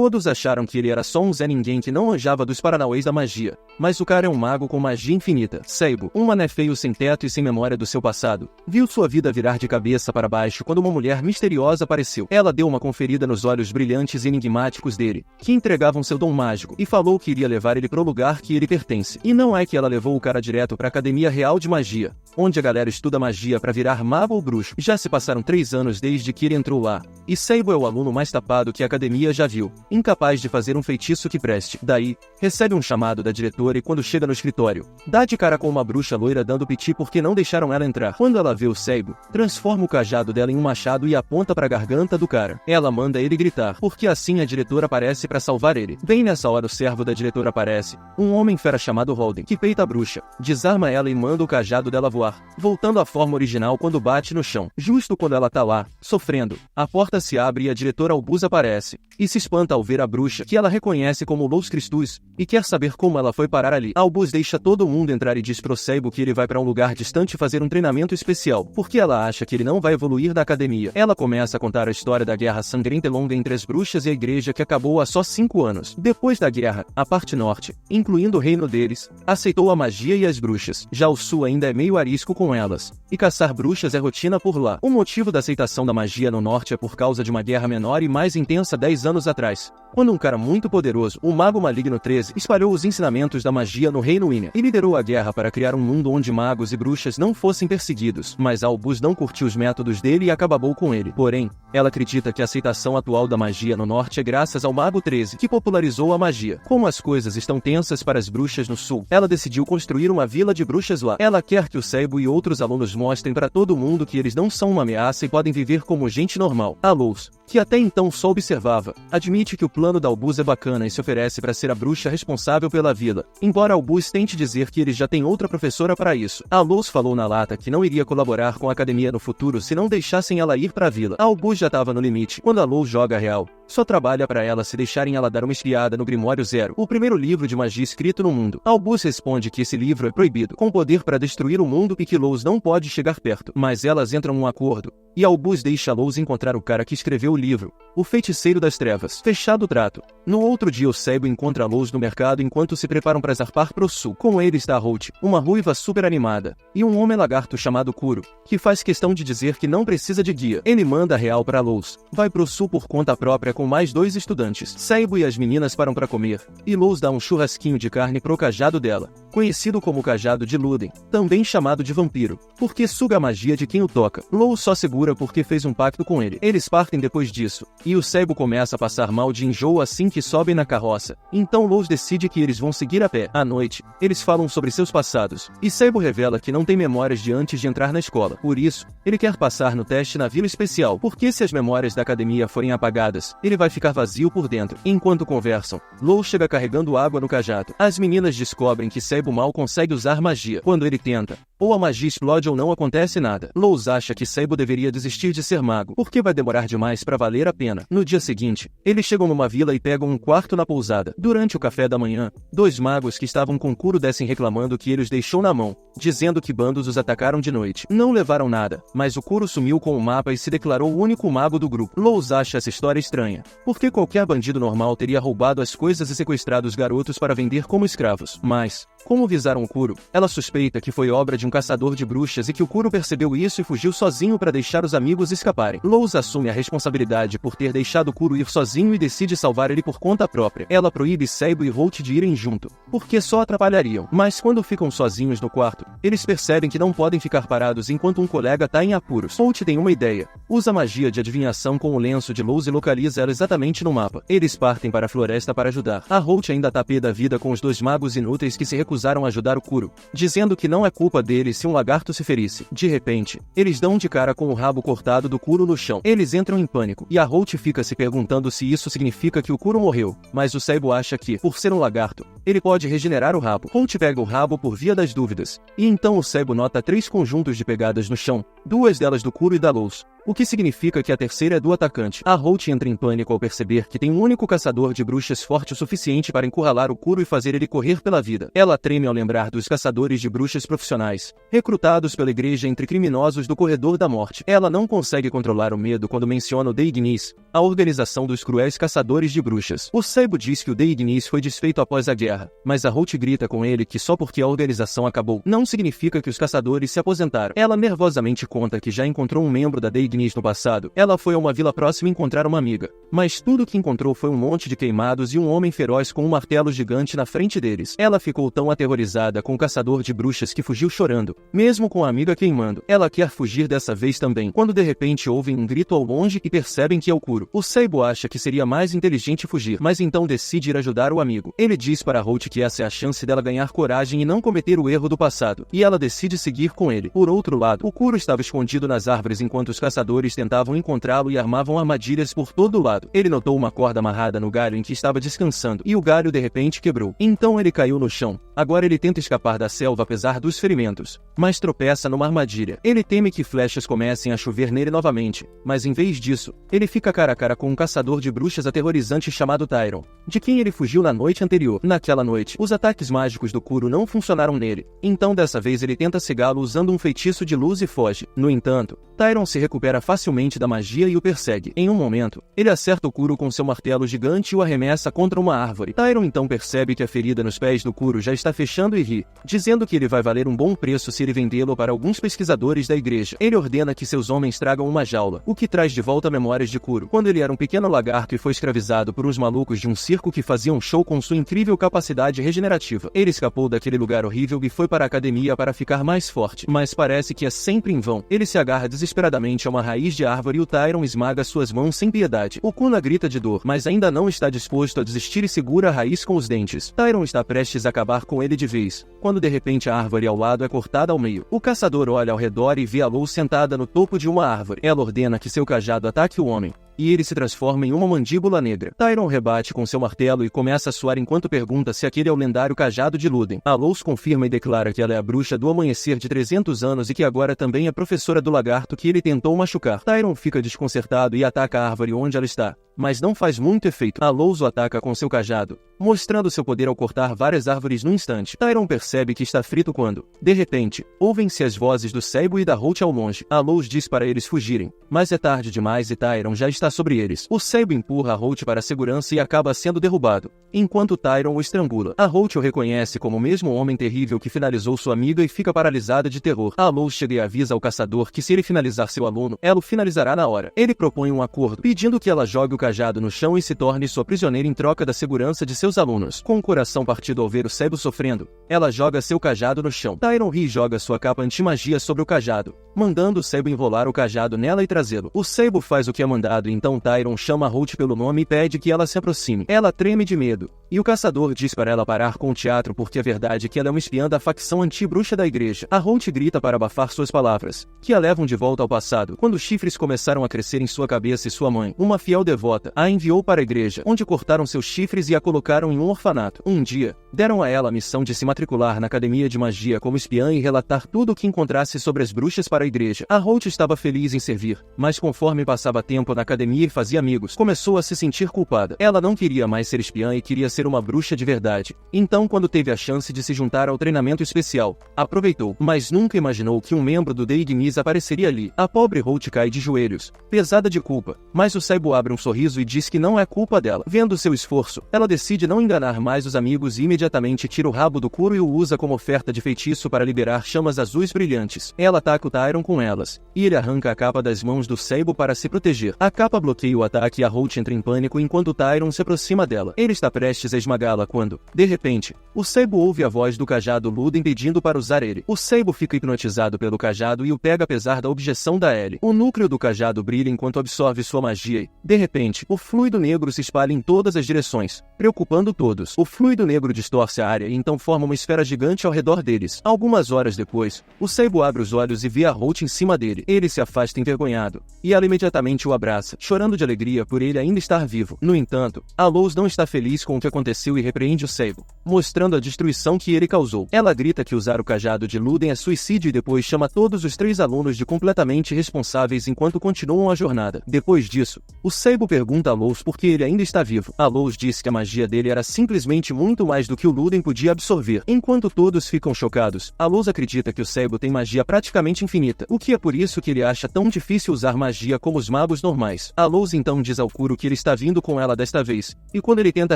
Todos acharam que ele era só um Zé Ninguém que não manjava dos paranauês da magia. Mas o cara é um mago com magia infinita. Seibo, um mané feio sem teto e sem memória do seu passado, viu sua vida virar de cabeça para baixo quando uma mulher misteriosa apareceu. Ela deu uma conferida nos olhos brilhantes e enigmáticos dele, que entregavam seu dom mágico, e falou que iria levar ele pro lugar que ele pertence. E não é que ela levou o cara direto pra Academia Real de Magia, onde a galera estuda magia pra virar mago ou bruxo. Já se passaram 3 anos desde que ele entrou lá, e Seibo é o aluno mais tapado que a academia já viu, incapaz de fazer um feitiço que preste. Daí, recebe um chamado da diretora e quando chega no escritório, dá de cara com uma bruxa loira dando piti porque não deixaram ela entrar. Quando ela vê o Seibo, transforma o cajado dela em um machado e aponta pra garganta do cara. Ela manda ele gritar, porque assim a diretora aparece pra salvar ele. Bem nessa hora o servo da diretora aparece, um homem fera chamado Holden, que peita a bruxa, desarma ela e manda o cajado dela voar, voltando à forma original quando bate no chão. Justo quando ela tá lá, sofrendo, a porta se abre e a diretora Albus aparece, e se espanta ao ver a bruxa, que ela reconhece como Lous Cristus, e quer saber como ela foi parar ali. Albus deixa todo mundo entrar e diz pro Seibo que ele vai pra um lugar distante fazer um treinamento especial, porque ela acha que ele não vai evoluir da academia. Ela começa a contar a história da guerra sangrenta e longa entre as bruxas e a igreja que acabou há só 5 anos. Depois da guerra, a parte norte, incluindo o reino deles, aceitou a magia e as bruxas. Já o sul ainda é meio arisco com elas, e caçar bruxas é rotina por lá. O motivo da aceitação da magia no norte é por causa de uma guerra menor e mais intensa 10 anos atrás, quando um cara muito poderoso, o Mago Maligno 13, espalhou os ensinamentos da magia no Reino Ynea e liderou a guerra para criar um mundo onde magos e bruxas não fossem perseguidos. Mas Albus não curtiu os métodos dele e acabou com ele. Porém, ela acredita que a aceitação atual da magia no norte é graças ao Mago 13, que popularizou a magia. Como as coisas estão tensas para as bruxas no sul, ela decidiu construir uma vila de bruxas lá. Ela quer que o Seibo e outros alunos mostrem para todo mundo que eles não são uma ameaça e podem viver como gente normal. A Lous, que até então só observava, admite que o plano da Albus é bacana e se oferece para ser a bruxa responsável pela vila, embora Albus tente dizer que eles já têm outra professora para isso. A Lous falou na lata que não iria colaborar com a academia no futuro se não deixassem ela ir para a vila. A Albus já estava no limite quando a Lous joga real. Só trabalha para ela se deixarem ela dar uma espiada no Grimório Zero, o primeiro livro de magia escrito no mundo. Albus responde que esse livro é proibido, com poder para destruir o mundo e que Lous não pode chegar perto. Mas elas entram num acordo, e Albus deixa Lous encontrar o cara que escreveu o livro, o Feiticeiro das Trevas. Fechado o trato. No outro dia o Seibo encontra Lous no mercado enquanto se preparam para zarpar pro sul. Com ele está Holt, uma ruiva super animada, e um homem lagarto chamado Kuro, que faz questão de dizer que não precisa de guia. Ele manda real para Lous, vai pro sul por conta própria com mais 2 estudantes. Seibo e as meninas param para comer, e Lous dá um churrasquinho de carne pro cajado dela, conhecido como cajado de Lúden, também chamado de vampiro, porque suga a magia de quem o toca. Lous só segura porque fez um pacto com ele. Eles partem depois disso, e o Seibo começa a passar mal de enjoo assim que sobem na carroça. Então Lous decide que eles vão seguir a pé. À noite, eles falam sobre seus passados, e Seibo revela que não tem memórias de antes de entrar na escola. Por isso, ele quer passar no teste na Vila Especial, porque se as memórias da academia forem apagadas, ele vai ficar vazio por dentro. Enquanto conversam, Lous chega carregando água no cajado. As meninas descobrem que Seibo mal consegue usar magia. Quando ele tenta, ou a magia explode ou não acontece nada. Lous acha que Seibo deveria desistir de ser mago, porque vai demorar demais pra valer a pena. No dia seguinte, eles chegam numa vila e pegam um quarto na pousada. Durante o café da manhã, 2 magos que estavam com Kuro descem reclamando que ele os deixou na mão, dizendo que bandos os atacaram de noite. Não levaram nada, mas o Kuro sumiu com o mapa e se declarou o único mago do grupo. Lous acha essa história estranha, porque qualquer bandido normal teria roubado as coisas e sequestrado os garotos para vender como escravos. Mas, como visaram o Kuro, ela suspeita que foi obra de um caçador de bruxas e que o Kuro percebeu isso e fugiu sozinho para deixar os amigos escaparem. Lous assume a responsabilidade por ter deixado o Kuro ir sozinho e decide salvar ele por conta própria. Ela proíbe Seibo e Holt de irem junto, porque só atrapalhariam. Mas quando ficam sozinhos no quarto, eles percebem que não podem ficar parados enquanto um colega tá em apuros. Holt tem uma ideia. Usa magia de adivinhação com o lenço de Lous e localiza ela exatamente no mapa. Eles partem para a floresta para ajudar. A Holt ainda tá pé da vida com os 2 magos inúteis que se recusaram a ajudar o Kuro, dizendo que não é culpa deles se um lagarto se ferisse. De repente, eles dão de cara com o rabo cortado do Kuro no chão. Eles entram em pânico, e a Holt fica se perguntando se isso significa que o Kuro morreu, mas o Seibo acha que, por ser um lagarto, ele pode regenerar o rabo. Holt pega o rabo por via das dúvidas, e então o Seibo nota 3 conjuntos de pegadas no chão, 2 delas do Kuro e da Lous. o que significa que a terceira é do atacante. A Holt entra em pânico ao perceber que tem um único caçador de bruxas forte o suficiente para encurralar o Kuro e fazer ele correr pela vida. Ela treme ao lembrar dos caçadores de bruxas profissionais, recrutados pela igreja entre criminosos do corredor da morte. Ela não consegue controlar o medo quando menciona o Deignis, a organização dos cruéis caçadores de bruxas. O Saibo diz que o Deignis foi desfeito após a guerra, mas a Holt grita com ele que só porque a organização acabou, não significa que os caçadores se aposentaram. Ela nervosamente conta que já encontrou um membro da Deignis no passado. Ela foi a uma vila próxima encontrar uma amiga, mas tudo que encontrou foi um monte de queimados e um homem feroz com um martelo gigante na frente deles. Ela ficou tão aterrorizada com o caçador de bruxas que fugiu chorando, mesmo com a amiga queimando. Ela quer fugir dessa vez também, quando de repente ouvem um grito ao longe e percebem que é o Kuro. O Saibo acha que seria mais inteligente fugir, mas então decide ir ajudar o amigo. Ele diz para Holt que essa é a chance dela ganhar coragem e não cometer o erro do passado, e ela decide seguir com ele. Por outro lado, o Kuro estava escondido nas árvores enquanto os caçadores tentavam encontrá-lo e armavam armadilhas por todo lado. Ele notou uma corda amarrada no galho em que estava descansando, e o galho de repente quebrou. Então ele caiu no chão. Agora ele tenta escapar da selva apesar dos ferimentos, mas tropeça numa armadilha. Ele teme que flechas comecem a chover nele novamente, mas em vez disso, ele fica cara a cara com um caçador de bruxas aterrorizante chamado Tyron, de quem ele fugiu na noite anterior. Naquela noite, os ataques mágicos do Kuro não funcionaram nele, então dessa vez ele tenta cegá-lo usando um feitiço de luz e foge. No entanto, Tyron se recupera facilmente da magia e o persegue. Em um momento, ele acerta o Kuro com seu martelo gigante e o arremessa contra uma árvore. Tyron então percebe que a ferida nos pés do Kuro já está fechando e ri, dizendo que ele vai valer um bom preço se ele vendê-lo para alguns pesquisadores da igreja. Ele ordena que seus homens tragam uma jaula, o que traz de volta memórias de Kuro, quando ele era um pequeno lagarto e foi escravizado por uns malucos de um circo que faziam um show com sua incrível capacidade regenerativa. Ele escapou daquele lugar horrível e foi para a academia para ficar mais forte, mas parece que é sempre em vão. Ele se agarra desesperadamente a uma raiz de árvore e o Tyron esmaga suas mãos sem piedade. O Kuna grita de dor, mas ainda não está disposto a desistir e segura a raiz com os dentes. Tyron está prestes a acabar com ele de vez, quando de repente a árvore ao lado é cortada ao meio. O caçador olha ao redor e vê a Lou sentada no topo de uma árvore. Ela ordena que seu cajado ataque o homem, e ele se transforma em uma mandíbula negra. Tyron rebate com seu martelo e começa a suar enquanto pergunta se aquele é o lendário cajado de Lúden. A Lous confirma e declara que ela é a bruxa do amanhecer de 300 anos e que agora também é professora do lagarto que ele tentou machucar. Tyron fica desconcertado e ataca a árvore onde ela está, mas não faz muito efeito. A Lous o ataca com seu cajado, mostrando seu poder ao cortar várias árvores no instante. Tyron percebe que está frito quando, de repente, ouvem-se as vozes do Saibo e da Holt ao longe. A Lous diz para eles fugirem, mas é tarde demais e Tyron já está sobre eles. O Saibo empurra a Holt para a segurança e acaba sendo derrubado, enquanto Tyron o estrangula. A Holt o reconhece como o mesmo homem terrível que finalizou sua amiga e fica paralisada de terror. A Lous chega e avisa ao caçador que se ele finalizar seu aluno, ela o finalizará na hora. Ele propõe um acordo, pedindo que ela jogue o cajado no chão e se torne sua prisioneira em troca da segurança de seus alunos. Com o coração partido ao ver o Saibo sofrendo, ela joga seu cajado no chão. Tyron ri e joga sua capa anti-magia sobre o cajado, mandando o Saibo enrolar o cajado nela e trazê-lo. O Saibo faz o que é mandado e então Tyron chama a Holt pelo nome e pede que ela se aproxime. Ela treme de medo, e o caçador diz para ela parar com o teatro porque a verdade é que ela é uma espiã da facção anti-bruxa da igreja. A Holt grita para abafar suas palavras, que a levam de volta ao passado, quando os chifres começaram a crescer em sua cabeça e sua mãe, uma fiel devota, a enviou para a igreja, onde cortaram seus chifres e a colocaram em um orfanato. Um dia, deram a ela a missão de se matricular na academia de magia como espiã e relatar tudo o que encontrasse sobre as bruxas para a igreja. A Holt estava feliz em servir, mas conforme passava tempo na academia e fazia amigos, começou a se sentir culpada. Ela não queria mais ser espiã e queria ser uma bruxa de verdade. Então, quando teve a chance de se juntar ao treinamento especial, aproveitou, mas nunca imaginou que um membro do Deignis apareceria ali. A pobre Holt cai de joelhos, pesada de culpa, mas o Saibo abre um sorriso e diz que não é culpa dela. Vendo seu esforço, ela decide não enganar mais os amigos e imediatamente tira o rabo do Kuro e o usa como oferta de feitiço para liberar chamas azuis brilhantes. Ela ataca o Tyron com elas, e ele arranca a capa das mãos do Saibo para se proteger. A capa bloqueia o ataque e a Holt entra em pânico enquanto Tyron se aproxima dela. Ele está prestes a esmagá-la quando, de repente, o Saibo ouve a voz do cajado Lúden pedindo para usar ele. O Saibo fica hipnotizado pelo cajado e o pega apesar da objeção da Ellie. O núcleo do cajado brilha enquanto absorve sua magia e, de repente, repente, o fluido negro se espalha em todas as direções, preocupando todos. O fluido negro distorce a área e então forma uma esfera gigante ao redor deles. Algumas horas depois, o Seibo abre os olhos e vê a Holt em cima dele. Ele se afasta envergonhado, e ela imediatamente o abraça, chorando de alegria por ele ainda estar vivo. No entanto, a Luz não está feliz com o que aconteceu e repreende o Seibo, mostrando a destruição que ele causou. Ela grita que usar o cajado de Luden é suicídio e depois chama todos os 3 alunos de completamente responsáveis enquanto continuam a jornada. Depois disso, o Seibo pergunta a Luz por que ele ainda está vivo. A Luz diz que a magia dele era simplesmente muito mais do que o Luden podia absorver. Enquanto todos ficam chocados, a Luz acredita que o Seibo tem magia praticamente infinita, o que é por isso que ele acha tão difícil usar magia como os magos normais. A Luz então diz ao Kuro que ele está vindo com ela desta vez, e quando ele tenta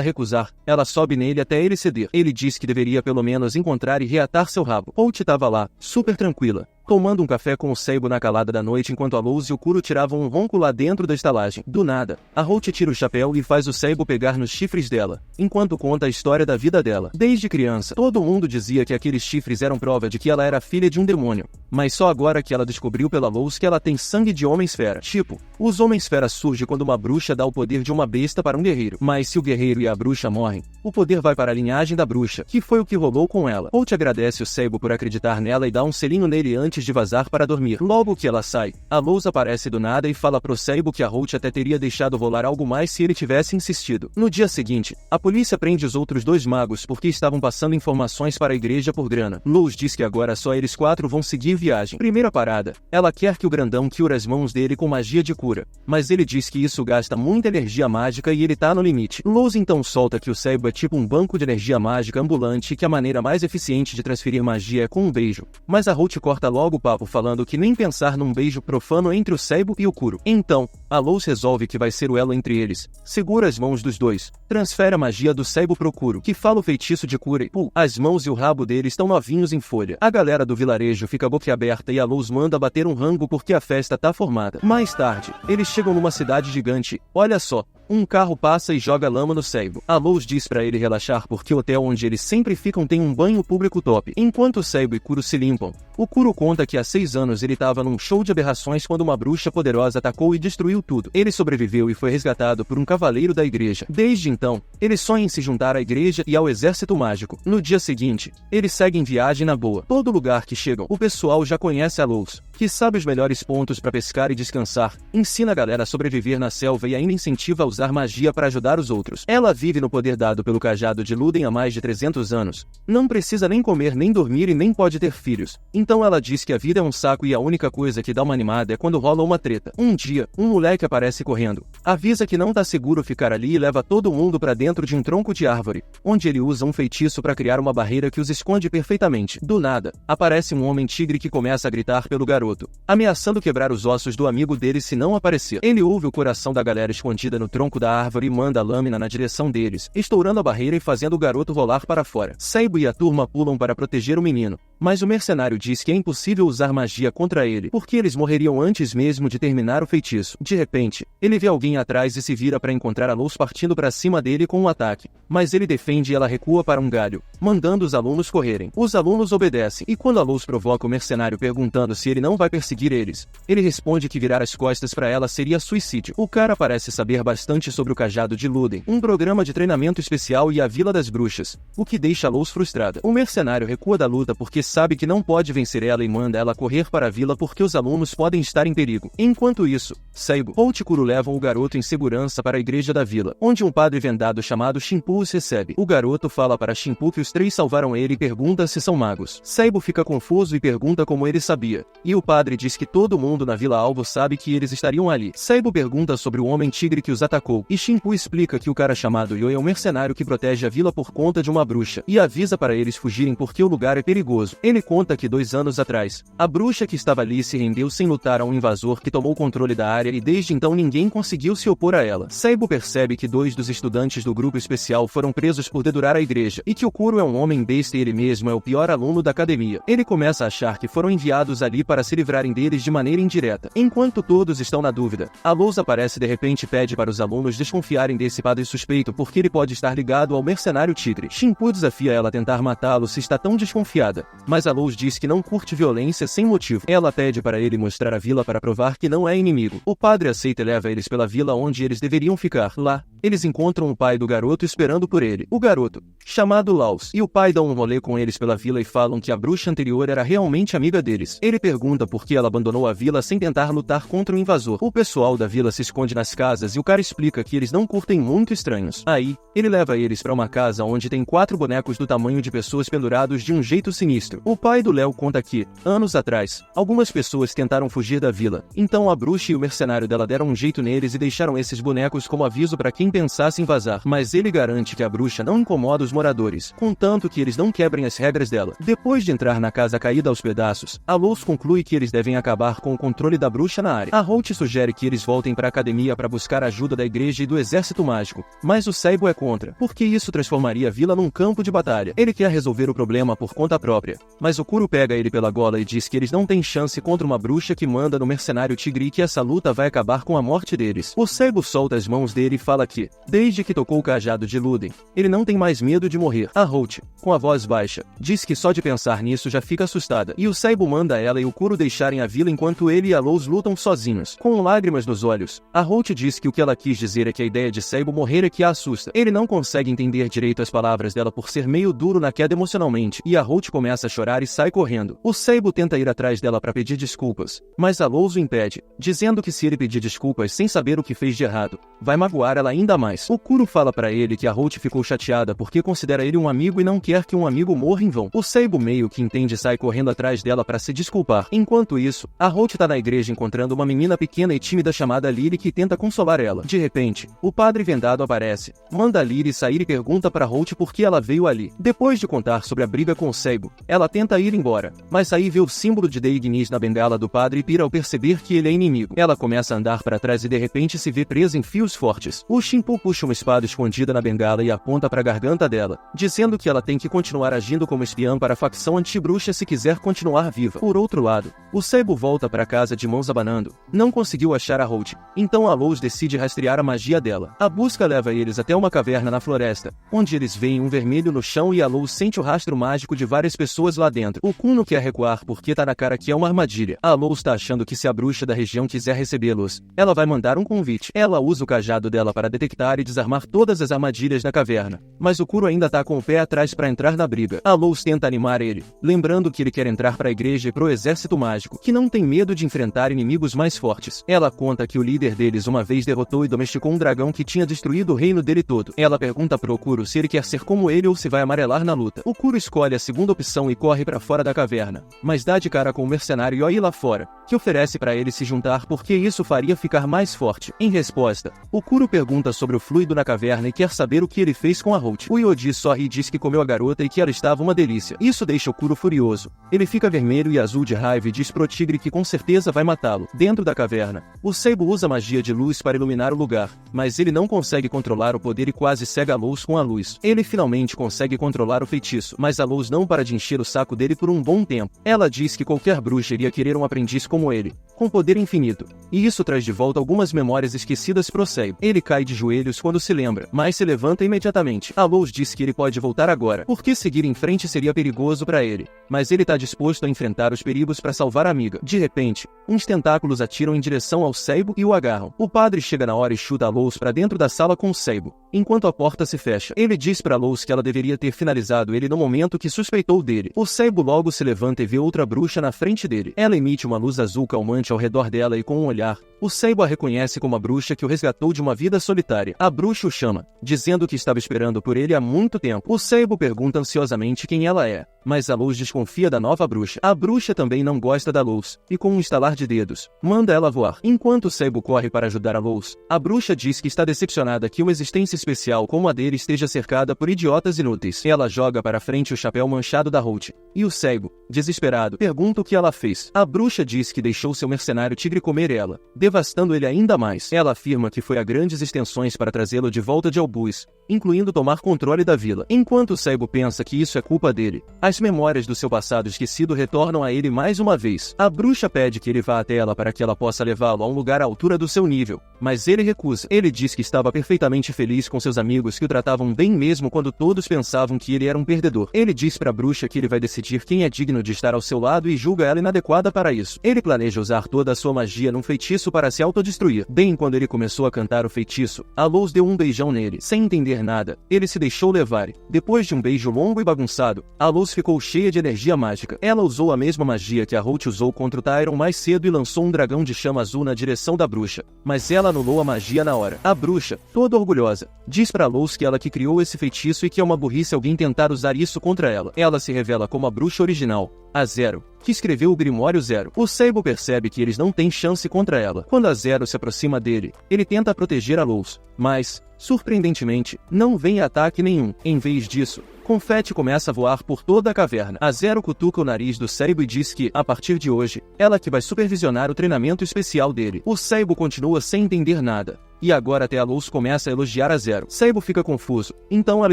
recusar, ela sobe nele até ele ceder. Ele diz que deveria pelo menos encontrar e reatar seu rabo. Holt estava lá, super tranquila, tomando um café com o Seibo na calada da noite enquanto a Luz e o Kuro tiravam um ronco lá dentro da estalagem. Do nada, a Holt tira o chapéu e faz o Seibo pegar nos chifres dela, enquanto conta a história da vida dela. Desde criança, todo mundo dizia que aqueles chifres eram prova de que ela era filha de um demônio, mas só agora que ela descobriu pela Luz que ela tem sangue de Homem-Esfera. Tipo, os Homem-Esfera surge quando uma bruxa dá o poder de uma besta para um guerreiro, mas se o guerreiro e a bruxa morrem, o poder vai para a linhagem da bruxa, que foi o que rolou com ela. Holt agradece o Seibo por acreditar nela e dá um selinho nele antes de vazar para dormir. Logo que ela sai, a Luz aparece do nada e fala pro Seibo que a Holt até teria deixado rolar algo mais se ele tivesse insistido. No dia seguinte, a polícia prende os outros 2 magos porque estavam passando informações para a igreja por grana. Luz diz que agora só eles 4 vão seguir viagem. Primeira parada, ela quer que o grandão cure as mãos dele com magia de cura, mas ele diz que isso gasta muita energia mágica e ele tá no limite. Luz então solta que o Seibo é tipo um banco de energia mágica ambulante e que a maneira mais eficiente de transferir magia é com um beijo, mas a Holt corta logo o papo falando que nem pensar num beijo profano entre o Seibo e o Kuro. Então, a Luz resolve que vai ser o elo entre eles, segura as mãos dos 2, transfere a magia do Seibo pro Kuro, que fala o feitiço de cura e as mãos e o rabo dele estão novinhos em folha. A galera do vilarejo fica boquiaberta e a Luz manda bater um rango porque a festa tá formada. Mais tarde, eles chegam numa cidade gigante. Olha só, um carro passa e joga lama no Seibo. A Luz diz pra ele relaxar porque o hotel onde eles sempre ficam tem um banho público top. Enquanto o Seibo e Kuro se limpam, o Kuro conta que há 6 anos ele estava num show de aberrações quando uma bruxa poderosa atacou e destruiu tudo. Ele sobreviveu e foi resgatado por um cavaleiro da igreja. Desde então, ele sonha em se juntar à igreja e ao exército mágico. No dia seguinte, eles seguem viagem na boa. Todo lugar que chegam, o pessoal já conhece a Luz, que sabe os melhores pontos para pescar e descansar, ensina a galera a sobreviver na selva e ainda incentiva a usar magia para ajudar os outros. Ela vive no poder dado pelo cajado de Luden há mais de 300 anos. Não precisa nem comer nem dormir e nem pode ter filhos. Então ela diz que a vida é um saco e a única coisa que dá uma animada é quando rola uma treta. Um dia, um moleque aparece correndo, avisa que não tá seguro ficar ali e leva todo mundo para dentro de um tronco de árvore, onde ele usa um feitiço para criar uma barreira que os esconde perfeitamente. Do nada, aparece um homem tigre que começa a gritar pelo garoto, ameaçando quebrar os ossos do amigo dele se não aparecer. Ele ouve o coração da galera escondida no tronco da árvore e manda a lâmina na direção deles, estourando a barreira e fazendo o garoto rolar para fora. Seibo e a turma pulam para proteger o menino, mas o mercenário diz que é impossível usar magia contra ele, porque eles morreriam antes mesmo de terminar o feitiço. De repente, ele vê alguém atrás e se vira para encontrar a Luz partindo para cima dele com um ataque, mas ele defende e ela recua para um galho, mandando os alunos correrem. Os alunos obedecem, e quando a Luz provoca o mercenário perguntando se ele não vai perseguir eles, ele responde que virar as costas para ela seria suicídio. O cara parece saber bastante sobre o cajado de Luden, um programa de treinamento especial e a Vila das Bruxas, o que deixa a Luz frustrada. O mercenário recua da luta porque sabe que não pode vencer ela e manda ela correr para a vila porque os alunos podem estar em perigo. Enquanto isso, Seibo, Holt e Kuro levam o garoto em segurança para a igreja da vila, onde um padre vendado chamado Shimpu os recebe. O garoto fala para Shimpu que os 3 salvaram ele e pergunta se são magos. Seibo fica confuso e pergunta como ele sabia, e o padre diz que todo mundo na Vila Alvo sabe que eles estariam ali. Seibo pergunta sobre o homem tigre que os atacou, e Shimpu explica que o cara chamado Yo é um mercenário que protege a vila por conta de uma bruxa, e avisa para eles fugirem porque o lugar é perigoso. Ele conta que 2 anos atrás, a bruxa que estava ali se rendeu sem lutar a um invasor que tomou o controle da área e desde então ninguém conseguiu se opor a ela. Seibo percebe que 2 dos estudantes do grupo especial foram presos por dedurar a igreja, e que o Kuro é um homem besta e ele mesmo é o pior aluno da academia. Ele começa a achar que foram enviados ali para se livrarem deles de maneira indireta. Enquanto todos estão na dúvida, a Luz aparece de repente e pede para os alunos alunos desconfiarem desse padre suspeito porque ele pode estar ligado ao mercenário tigre. Shinpu desafia ela a tentar matá-lo se está tão desconfiada, mas a Luz diz que não curte violência sem motivo. Ela pede para ele mostrar a vila para provar que não é inimigo. O padre aceita e leva eles pela vila onde eles deveriam ficar. Lá, eles encontram o pai do garoto esperando por ele. O garoto, chamado Laos, e o pai dão um rolê com eles pela vila e falam que a bruxa anterior era realmente amiga deles. Ele pergunta por que ela abandonou a vila sem tentar lutar contra o invasor. O pessoal da vila se esconde nas casas e o cara explica que eles não curtem muito estranhos. Aí, ele leva eles para uma casa onde tem 4 bonecos do tamanho de pessoas pendurados de um jeito sinistro. O pai do Léo conta que, anos atrás, algumas pessoas tentaram fugir da vila. Então a bruxa e o mercenário dela deram um jeito neles e deixaram esses bonecos como aviso para quem pensasse em vazar. Mas ele garante que a bruxa não incomoda os moradores, contanto que eles não quebrem as regras dela. Depois de entrar na casa caída aos pedaços, a Luz conclui que eles devem acabar com o controle da bruxa na área. A Holt sugere que eles voltem para a academia para buscar a ajuda da igreja e do exército mágico, mas o Saibo é contra, porque isso transformaria a vila num campo de batalha. Ele quer resolver o problema por conta própria, mas o Kuro pega ele pela gola e diz que eles não têm chance contra uma bruxa que manda no mercenário tigre e que essa luta vai acabar com a morte deles. O Saibo solta as mãos dele e fala que, desde que tocou o cajado de Luden, ele não tem mais medo de morrer. A Holt, com a voz baixa, diz que só de pensar nisso já fica assustada, e o Saibo manda ela e o Kuro deixarem a vila enquanto ele e a Luz lutam sozinhos. Com lágrimas nos olhos, a Holt diz que o que ela quis dizer é que a ideia de Saibo morrer é que a assusta. Ele não consegue entender direito as palavras dela por ser meio duro na queda emocionalmente, e a Holt começa a chorar e sai correndo. O Saibo tenta ir atrás dela para pedir desculpas, mas a Luz o impede, dizendo que se ele pedir desculpas sem saber o que fez de errado, vai magoar ela ainda mais. O Kuro fala para ele que a Holt ficou chateada porque considera ele um amigo e não quer que um amigo morra em vão. O Saibo meio que entende e sai correndo atrás dela para se desculpar. Enquanto isso, a Holt tá na igreja encontrando uma menina pequena e tímida chamada Lily que tenta consolar ela. De repente, o padre vendado aparece, manda a Lily sair e pergunta para Holt por que ela veio ali. Depois de contar sobre a briga com o Saibo, ela tenta ir embora, mas aí vê o símbolo de Deignis na bengala do padre e pira ao perceber que ele é inimigo. Ela começa a andar para trás e de repente se vê presa em fios fortes. O Shinpu puxa uma espada escondida na bengala e aponta para a garganta dela, dizendo que ela tem que continuar agindo como espiã para a facção anti-bruxa se quiser continuar viva. Por outro lado, o Saibo volta para casa de mãos abanando. Não conseguiu achar a Holt, então a Luz decide rastrear a magia dela. A busca leva eles até uma caverna na floresta, onde eles veem um vermelho no chão e a Luz sente o rastro mágico de várias pessoas lá dentro. O Kuno quer recuar porque tá na cara que é uma armadilha. A Luz tá achando que se a bruxa da região quiser recebê-los, ela vai mandar um convite. Ela usa o cajado dela para detectar e desarmar todas as armadilhas da caverna, mas o Kuro ainda tá com o pé atrás para entrar na briga. A Luz tenta animar ele, lembrando que ele quer entrar para a igreja e pro exército mágico, que não tem medo de enfrentar inimigos mais fortes. Ela conta que o líder deles uma vez derrotou e domesticou um dragão que tinha destruído o reino dele todo. Ela pergunta pro Kuro se ele quer ser como ele ou se vai amarelar na luta. O Kuro escolhe a segunda opção e corre para fora da caverna, mas dá de cara com o mercenário Yoi lá fora, que oferece para ele se juntar porque isso faria ficar mais forte. Em resposta, o Kuro pergunta sobre o fluido na caverna e quer saber o que ele fez com a Holt. O Yoji sorri e diz que comeu a garota e que ela estava uma delícia. Isso deixa o Kuro furioso. Ele fica vermelho e azul de raiva e diz pro tigre que com certeza vai matá-lo. Dentro da caverna, o Saibo usa magia de luz para iluminar o lugar, mas ele não consegue controlar o poder e quase cega a Luz com a luz. Ele finalmente consegue controlar o feitiço, mas a Luz não para de encher o saco dele por um bom tempo. Ela diz que qualquer bruxa iria querer um aprendiz como ele, com poder infinito, e isso traz de volta algumas memórias esquecidas pro Saibo. Ele cai de joelhos quando se lembra, mas se levanta imediatamente. A Luz diz que ele pode voltar agora, porque seguir em frente seria perigoso para ele, mas ele tá disposto a enfrentar os perigos para salvar a amiga. De repente, uns tentáculos atiram em direção ao Saibo e o agarram. O padre chega na hora e chuta a Luz para dentro da sala com o Saibo, enquanto a porta se fecha. Ele diz para Luz que ela deveria ter finalizado ele no momento que suspeitou dele. O Saibo logo se levanta e vê outra bruxa na frente dele. Ela emite uma luz azul calmante ao redor dela e com um olhar, o Saibo a reconhece como a bruxa que o resgatou de uma vida solitária. A bruxa o chama, dizendo que estava esperando por ele há muito tempo. O Saibo pergunta ansiosamente quem ela é, mas a Luz desconfia da nova bruxa. A bruxa também não gosta da Luz, e com um estalar de dedos, manda ela voar. Enquanto o Saibo corre para ajudar a Luz, a bruxa diz que está decepcionada que uma existência especial como a dele esteja cercada por idiotas inúteis. Ela joga para frente o chapéu manchado da Holt, e o Saibo, desesperado, pergunta o que ela fez. A bruxa diz que deixou seu mercenário tigre comer ela, devastando ele ainda mais. Ela afirma que foi a grandes extensões para trazê-lo de volta de Albus, incluindo tomar controle da vila. Enquanto Seibo pensa que isso é culpa dele, as memórias do seu passado esquecido retornam a ele mais uma vez. A bruxa pede que ele vá até ela para que ela possa levá-lo a um lugar à altura do seu nível, mas ele recusa. Ele diz que estava perfeitamente feliz com seus amigos que o tratavam bem mesmo quando todos pensavam que ele era um perdedor. Ele diz para a bruxa que ele vai decidir quem é digno de estar ao seu lado e julga ela inadequada para isso. Ele planeja usar toda a sua magia num feitiço para se autodestruir. Bem quando ele começou a cantar o feitiço, a Luz deu um beijão nele. Sem entender nada, ele se deixou levar. Depois de um beijo longo e bagunçado, a Luz ficou cheia de energia mágica. Ela usou a mesma magia que a Holt usou contra o Tyron mais cedo e lançou um dragão de chama azul na direção da bruxa. Mas ela anulou a magia na hora. A bruxa, toda orgulhosa, diz pra Luz que ela que criou esse feitiço e que é uma burrice alguém tentar usar isso contra ela. Ela se revela como a bruxa original, a Zero, que escreveu o Grimório Zero. O Seibo percebe que eles não têm chance contra ela. Quando a Zero se aproxima dele, ele tenta proteger a Luz, mas, surpreendentemente, não vem ataque nenhum. Em vez disso, confete começa a voar por toda a caverna. A Zero cutuca o nariz do Seibo e diz que, a partir de hoje, ela que vai supervisionar o treinamento especial dele. O Seibo continua sem entender nada. E agora até a Luz começa a elogiar a Zero. Seibo fica confuso, então ela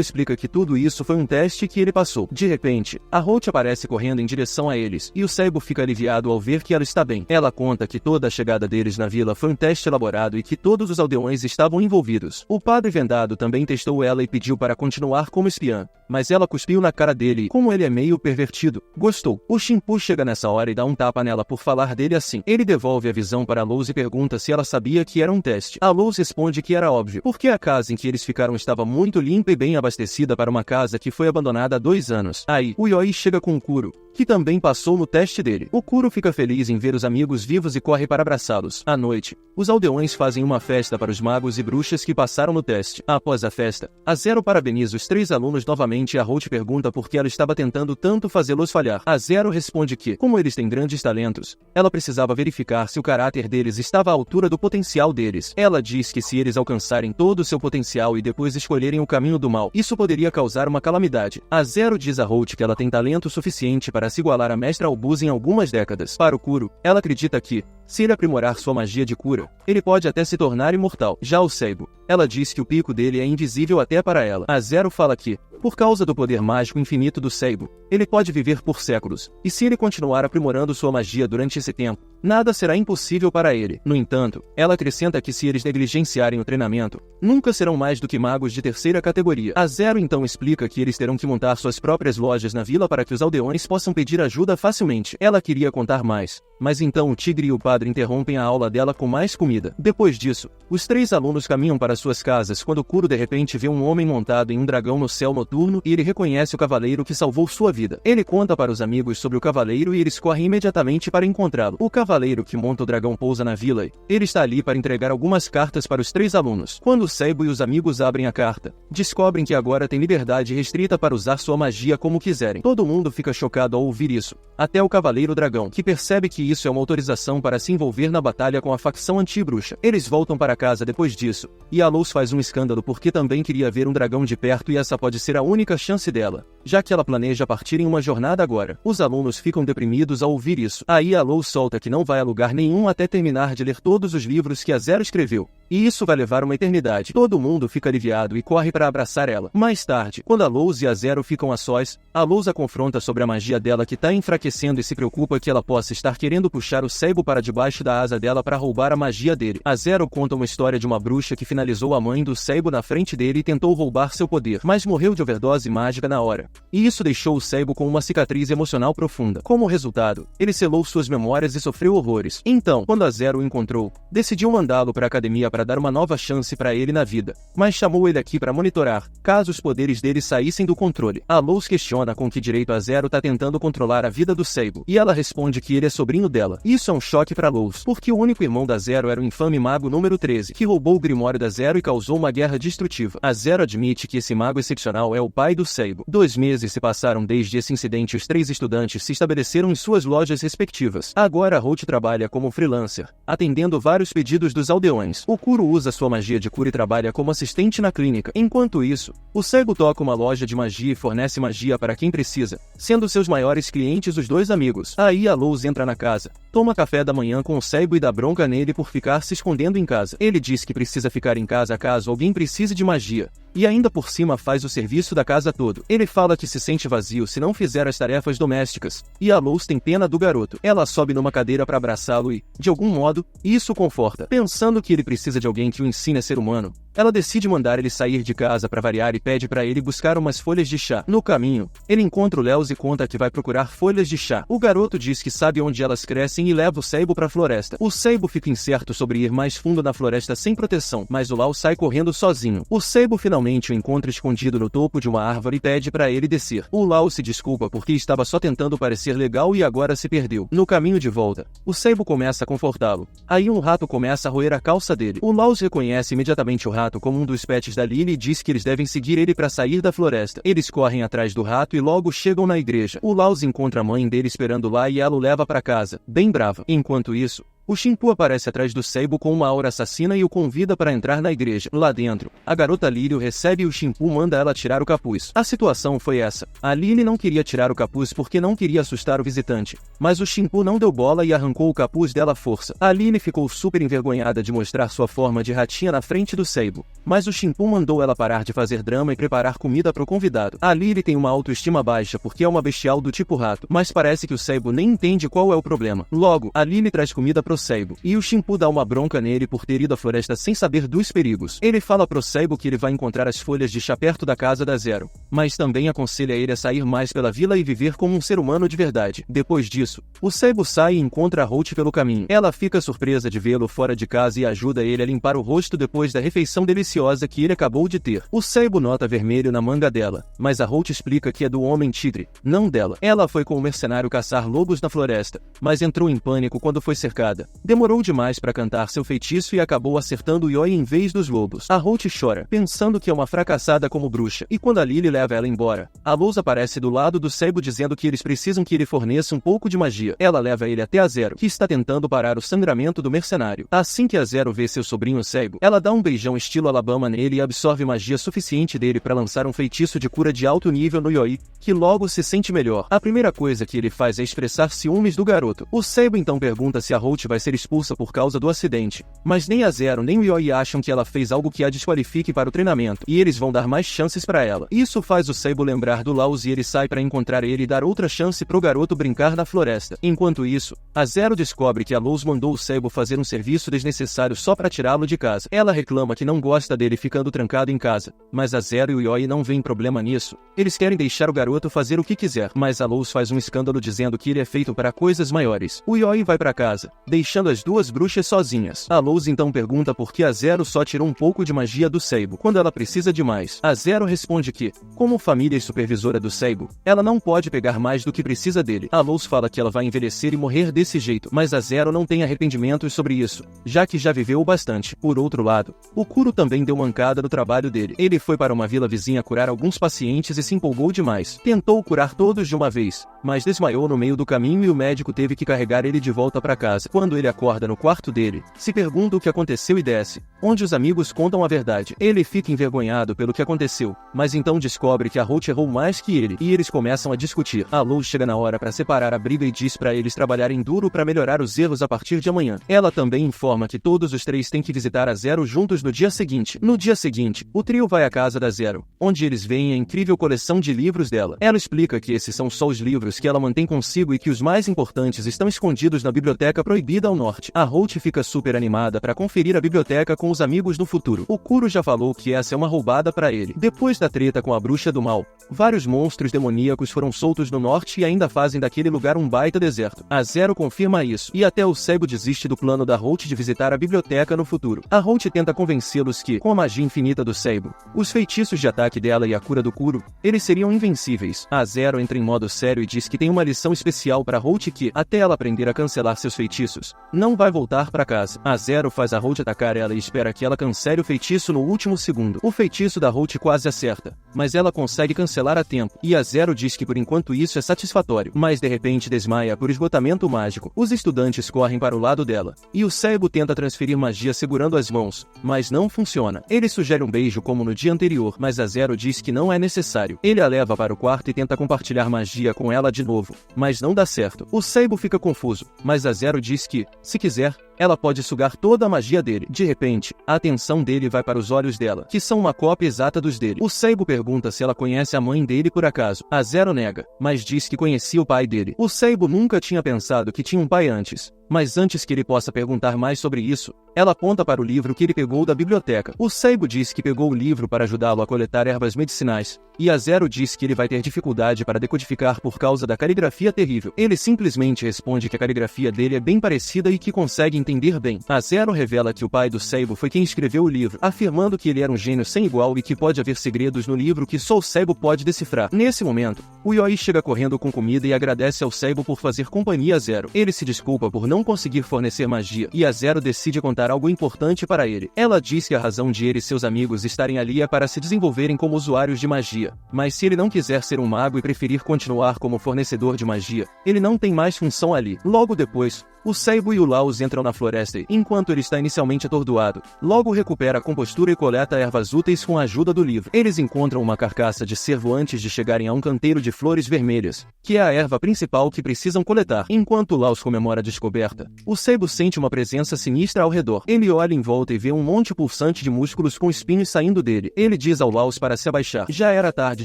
explica que tudo isso foi um teste que ele passou. De repente, a Holt aparece correndo em direção a eles, e o Seibo fica aliviado ao ver que ela está bem. Ela conta que toda a chegada deles na vila foi um teste elaborado e que todos os aldeões estavam envolvidos. O padre vendado também testou ela e pediu para continuar como espiã, mas ela cuspiu na cara dele e, como ele é meio pervertido, gostou. O Shimpu chega nessa hora e dá um tapa nela por falar dele assim. Ele devolve a visão para a Luz e pergunta se ela sabia que era um teste. A Luz responde que era óbvio, porque a casa em que eles ficaram estava muito limpa e bem abastecida para uma casa que foi abandonada há 2 anos. Aí, o Yoi chega com o Kuro, que também passou no teste dele. O Kuro fica feliz em ver os amigos vivos e corre para abraçá-los. À noite, os aldeões fazem uma festa para os magos e bruxas que passaram no teste. Após a festa, a Zero parabeniza os 3 alunos novamente e a Holt pergunta por que ela estava tentando tanto fazê-los falhar. A Zero responde que, como eles têm grandes talentos, ela precisava verificar se o caráter deles estava à altura do potencial deles. Ela diz que se eles alcançarem todo o seu potencial e depois escolherem o caminho do mal, isso poderia causar uma calamidade. A Zero diz a Holt que ela tem talento suficiente para se igualar a Mestra Albuz em algumas décadas. Para o Kuro, ela acredita que, se ele aprimorar sua magia de cura, ele pode até se tornar imortal. Já o Seibo, ela diz que o pico dele é invisível até para ela. A Zero fala que, por causa do poder mágico infinito do Seibo, ele pode viver por séculos, e se ele continuar aprimorando sua magia durante esse tempo, nada será impossível para ele. No entanto, ela acrescenta que se eles negligenciarem o treinamento, nunca serão mais do que magos de 3ª categoria. A Zero então explica que eles terão que montar suas próprias lojas na vila para que os aldeões possam pedir ajuda facilmente. Ela queria contar mais, mas então o tigre e o padre interrompem a aula dela com mais comida. Depois disso, os 3 alunos caminham para suas casas quando Kuro de repente vê um homem montado em um dragão no céu noturno e ele reconhece o cavaleiro que salvou sua vida. Ele conta para os amigos sobre o cavaleiro e eles correm imediatamente para encontrá-lo. O cavaleiro que monta o dragão pousa na vila e ele está ali para entregar algumas cartas para os 3 alunos. Quando Seibo e os amigos abrem a carta, descobrem que agora tem liberdade restrita para usar sua magia como quiserem. Todo mundo fica chocado ao ouvir isso, até o cavaleiro dragão, que percebe que isso é uma autorização para se envolver na batalha com a facção anti-bruxa. Eles voltam para casa depois disso, e a Luz faz um escândalo porque também queria ver um dragão de perto e essa pode ser a única chance dela, já que ela planeja partir em uma jornada agora. Os alunos ficam deprimidos ao ouvir isso. Aí a Luz solta que não vai a lugar nenhum até terminar de ler todos os livros que a Zero escreveu. E isso vai levar uma eternidade. Todo mundo fica aliviado e corre para abraçar ela. Mais tarde, quando a Luz e a Zero ficam a sós, a Luz a confronta sobre a magia dela que tá enfraquecendo e se preocupa que ela possa estar querendo puxar o Seibo para debaixo da asa dela para roubar a magia dele. A Zero conta uma história de uma bruxa que finalizou a mãe do Seibo na frente dele e tentou roubar seu poder, mas morreu de overdose mágica na hora. E isso deixou o Seibo com uma cicatriz emocional profunda. Como resultado, ele selou suas memórias e sofreu horrores. Então, quando a Zero o encontrou, decidiu mandá-lo para a academia para dar uma nova chance para ele na vida, mas chamou ele aqui para monitorar, caso os poderes dele saíssem do controle. A Luz questiona com que direito a Zero tá tentando controlar a vida do Seibo, e ela responde que ele é sobrinho dela. Isso é um choque para Luz, porque o único irmão da Zero era o infame mago número 13, que roubou o Grimório da Zero e causou uma guerra destrutiva. A Zero admite que esse mago excepcional é o pai do Seibo. 2 meses se passaram desde esse incidente e os 3 estudantes se estabeleceram em suas lojas respectivas. Agora a Holt trabalha como freelancer, atendendo vários pedidos dos aldeões. O Kuro usa sua magia de cura e trabalha como assistente na clínica. Enquanto isso, o Seibo toca uma loja de magia e fornece magia para quem precisa, sendo seus maiores clientes os 2 amigos. Aí a Luz entra na casa, toma café da manhã com o Seibo e dá bronca nele por ficar se escondendo em casa. Ele diz que precisa ficar em casa caso alguém precise de magia. E ainda por cima faz o serviço da casa todo. Ele fala que se sente vazio se não fizer as tarefas domésticas. E a Luz tem pena do garoto. Ela sobe numa cadeira para abraçá-lo e, de algum modo, isso o conforta. Pensando que ele precisa de alguém que o ensine a ser humano, ela decide mandar ele sair de casa para variar e pede para ele buscar umas folhas de chá. No caminho, ele encontra o Léus e conta que vai procurar folhas de chá. O garoto diz que sabe onde elas crescem e leva o Seibo para a floresta. O Seibo fica incerto sobre ir mais fundo na floresta sem proteção, mas o Lau sai correndo sozinho. O Seibo finalmente o encontra escondido no topo de uma árvore e pede para ele descer. O Lau se desculpa porque estava só tentando parecer legal e agora se perdeu. No caminho de volta, o Seibo começa a confortá-lo. Aí um rato começa a roer a calça dele. O Lau reconhece imediatamente o rato como um dos pets da Lily e diz que eles devem seguir ele para sair da floresta. Eles correm atrás do rato e logo chegam na igreja. O Lau encontra a mãe dele esperando lá e ela o leva para casa, bem brava. Enquanto isso, o Shimpu aparece atrás do Seibo com uma aura assassina e o convida para entrar na igreja. Lá dentro, a garota Lily o recebe e o Shimpu manda ela tirar o capuz. A situação foi essa. A Lily não queria tirar o capuz porque não queria assustar o visitante, mas o Shimpu não deu bola e arrancou o capuz dela à força. A Lily ficou super envergonhada de mostrar sua forma de ratinha na frente do Seibo, mas o Shimpu mandou ela parar de fazer drama e preparar comida para o convidado. A Lily tem uma autoestima baixa porque é uma bestial do tipo rato, mas parece que o Seibo nem entende qual é o problema. Logo, a Lily traz comida pro Seibo, e o Shimpu dá uma bronca nele por ter ido à floresta sem saber dos perigos. Ele fala pro Seibo que ele vai encontrar as folhas de chá perto da casa da Zero, mas também aconselha ele a sair mais pela vila e viver como um ser humano de verdade. Depois disso, o Seibo sai e encontra a Holt pelo caminho. Ela fica surpresa de vê-lo fora de casa e ajuda ele a limpar o rosto depois da refeição deliciosa que ele acabou de ter. O Seibo nota vermelho na manga dela, mas a Holt explica que é do homem tigre, não dela. Ela foi com o mercenário caçar lobos na floresta, mas entrou em pânico quando foi cercada. Demorou demais para cantar seu feitiço e acabou acertando o Yoi em vez dos lobos. A Holt chora, pensando que é uma fracassada como bruxa. E quando a Lily leva ela embora, a Luz aparece do lado do Seibo dizendo que eles precisam que ele forneça um pouco de magia. Ela leva ele até a Zero, que está tentando parar o sangramento do mercenário. Assim que a Zero vê seu sobrinho Seibo, ela dá um beijão estilo Alabama nele e absorve magia suficiente dele para lançar um feitiço de cura de alto nível no Yoi, que logo se sente melhor. A primeira coisa que ele faz é expressar ciúmes do garoto. O Seibo então pergunta se a Holt vai ser expulsa por causa do acidente, mas nem a Zero nem o Yoi acham que ela fez algo que a desqualifique para o treinamento, e eles vão dar mais chances para ela. Isso faz o Seibo lembrar do Laus e ele sai para encontrar ele e dar outra chance pro garoto brincar na floresta. Enquanto isso, a Zero descobre que a Laus mandou o Seibo fazer um serviço desnecessário só para tirá-lo de casa. Ela reclama que não gosta dele ficando trancado em casa, mas a Zero e o Yoi não veem problema nisso. Eles querem deixar o garoto fazer o que quiser, mas a Laus faz um escândalo dizendo que ele é feito para coisas maiores. O Yoi vai para casa, deixando as duas bruxas sozinhas. A Luz então pergunta por que a Zero só tirou um pouco de magia do Seibo, quando ela precisa de mais. A Zero responde que, como família e supervisora do Seibo, ela não pode pegar mais do que precisa dele. A Luz fala que ela vai envelhecer e morrer desse jeito, mas a Zero não tem arrependimentos sobre isso, já que já viveu bastante. Por outro lado, o Kuro também deu mancada no trabalho dele. Ele foi para uma vila vizinha curar alguns pacientes e se empolgou demais. Tentou curar todos de uma vez, mas desmaiou no meio do caminho e o médico teve que carregar ele de volta para casa. Quando ele acorda no quarto dele, se pergunta o que aconteceu e desce, onde os amigos contam a verdade. Ele fica envergonhado pelo que aconteceu, mas então descobre que a Holt errou mais que ele, e eles começam a discutir. A Luz chega na hora para separar a briga e diz para eles trabalharem duro para melhorar os erros a partir de amanhã. Ela também informa que todos os três têm que visitar a Zero juntos no dia seguinte. No dia seguinte, o trio vai à casa da Zero, onde eles veem a incrível coleção de livros dela. Ela explica que esses são só os livros que ela mantém consigo e que os mais importantes estão escondidos na biblioteca proibida ao norte. A Holt fica super animada para conferir a biblioteca com os amigos no futuro. O Kuro já falou que essa é uma roubada para ele. Depois da treta com a bruxa do mal, vários monstros demoníacos foram soltos no norte e ainda fazem daquele lugar um baita deserto. A Zero confirma isso, e até o Seibo desiste do plano da Holt de visitar a biblioteca no futuro. A Holt tenta convencê-los que, com a magia infinita do Seibo, os feitiços de ataque dela e a cura do Kuro, eles seriam invencíveis. A Zero entra em modo sério e diz que tem uma lição especial para Holt que, até ela aprender a cancelar seus feitiços, não vai voltar para casa. A Zero faz a Holt atacar ela e espera que ela cancele o feitiço no último segundo. O feitiço da Holt quase acerta, mas ela consegue cancelar a tempo, e a Zero diz que por enquanto isso é satisfatório, mas de repente desmaia por esgotamento mágico. Os estudantes correm para o lado dela, e o Saibo tenta transferir magia segurando as mãos, mas não funciona. Ele sugere um beijo como no dia anterior, mas a Zero diz que não é necessário. Ele a leva para o quarto e tenta compartilhar magia com ela de novo, mas não dá certo. O Saibo fica confuso, mas a Zero diz que, se quiser, ela pode sugar toda a magia dele. De repente, a atenção dele vai para os olhos dela, que são uma cópia exata dos dele. O Saibo pergunta se ela conhece a mãe dele por acaso. A Zero nega, mas diz que conhecia o pai dele. O Saibo nunca tinha pensado que tinha um pai antes. Mas antes que ele possa perguntar mais sobre isso, ela aponta para o livro que ele pegou da biblioteca. O Saibo diz que pegou o livro para ajudá-lo a coletar ervas medicinais, e a Zero diz que ele vai ter dificuldade para decodificar por causa da caligrafia terrível. Ele simplesmente responde que a caligrafia dele é bem parecida e que consegue entender bem. A Zero revela que o pai do Saibo foi quem escreveu o livro, afirmando que ele era um gênio sem igual e que pode haver segredos no livro que só o Saibo pode decifrar. Nesse momento, o Yoi chega correndo com comida e agradece ao Saibo por fazer companhia a Zero. Ele se desculpa por não conseguir fornecer magia, e a Zero decide contar algo importante para ele. Ela diz que a razão de ele e seus amigos estarem ali é para se desenvolverem como usuários de magia, mas se ele não quiser ser um mago e preferir continuar como fornecedor de magia, ele não tem mais função ali. Logo depois, o Saibo e o Laos entram na floresta e, enquanto ele está inicialmente atordoado, logo recupera a compostura e coleta ervas úteis com a ajuda do livro. Eles encontram uma carcaça de cervo antes de chegarem a um canteiro de flores vermelhas, que é a erva principal que precisam coletar. Enquanto o Laos comemora a descoberta, o Saibo sente uma presença sinistra ao redor. Ele olha em volta e vê um monte pulsante de músculos com espinhos saindo dele. Ele diz ao Laos para se abaixar. Já era tarde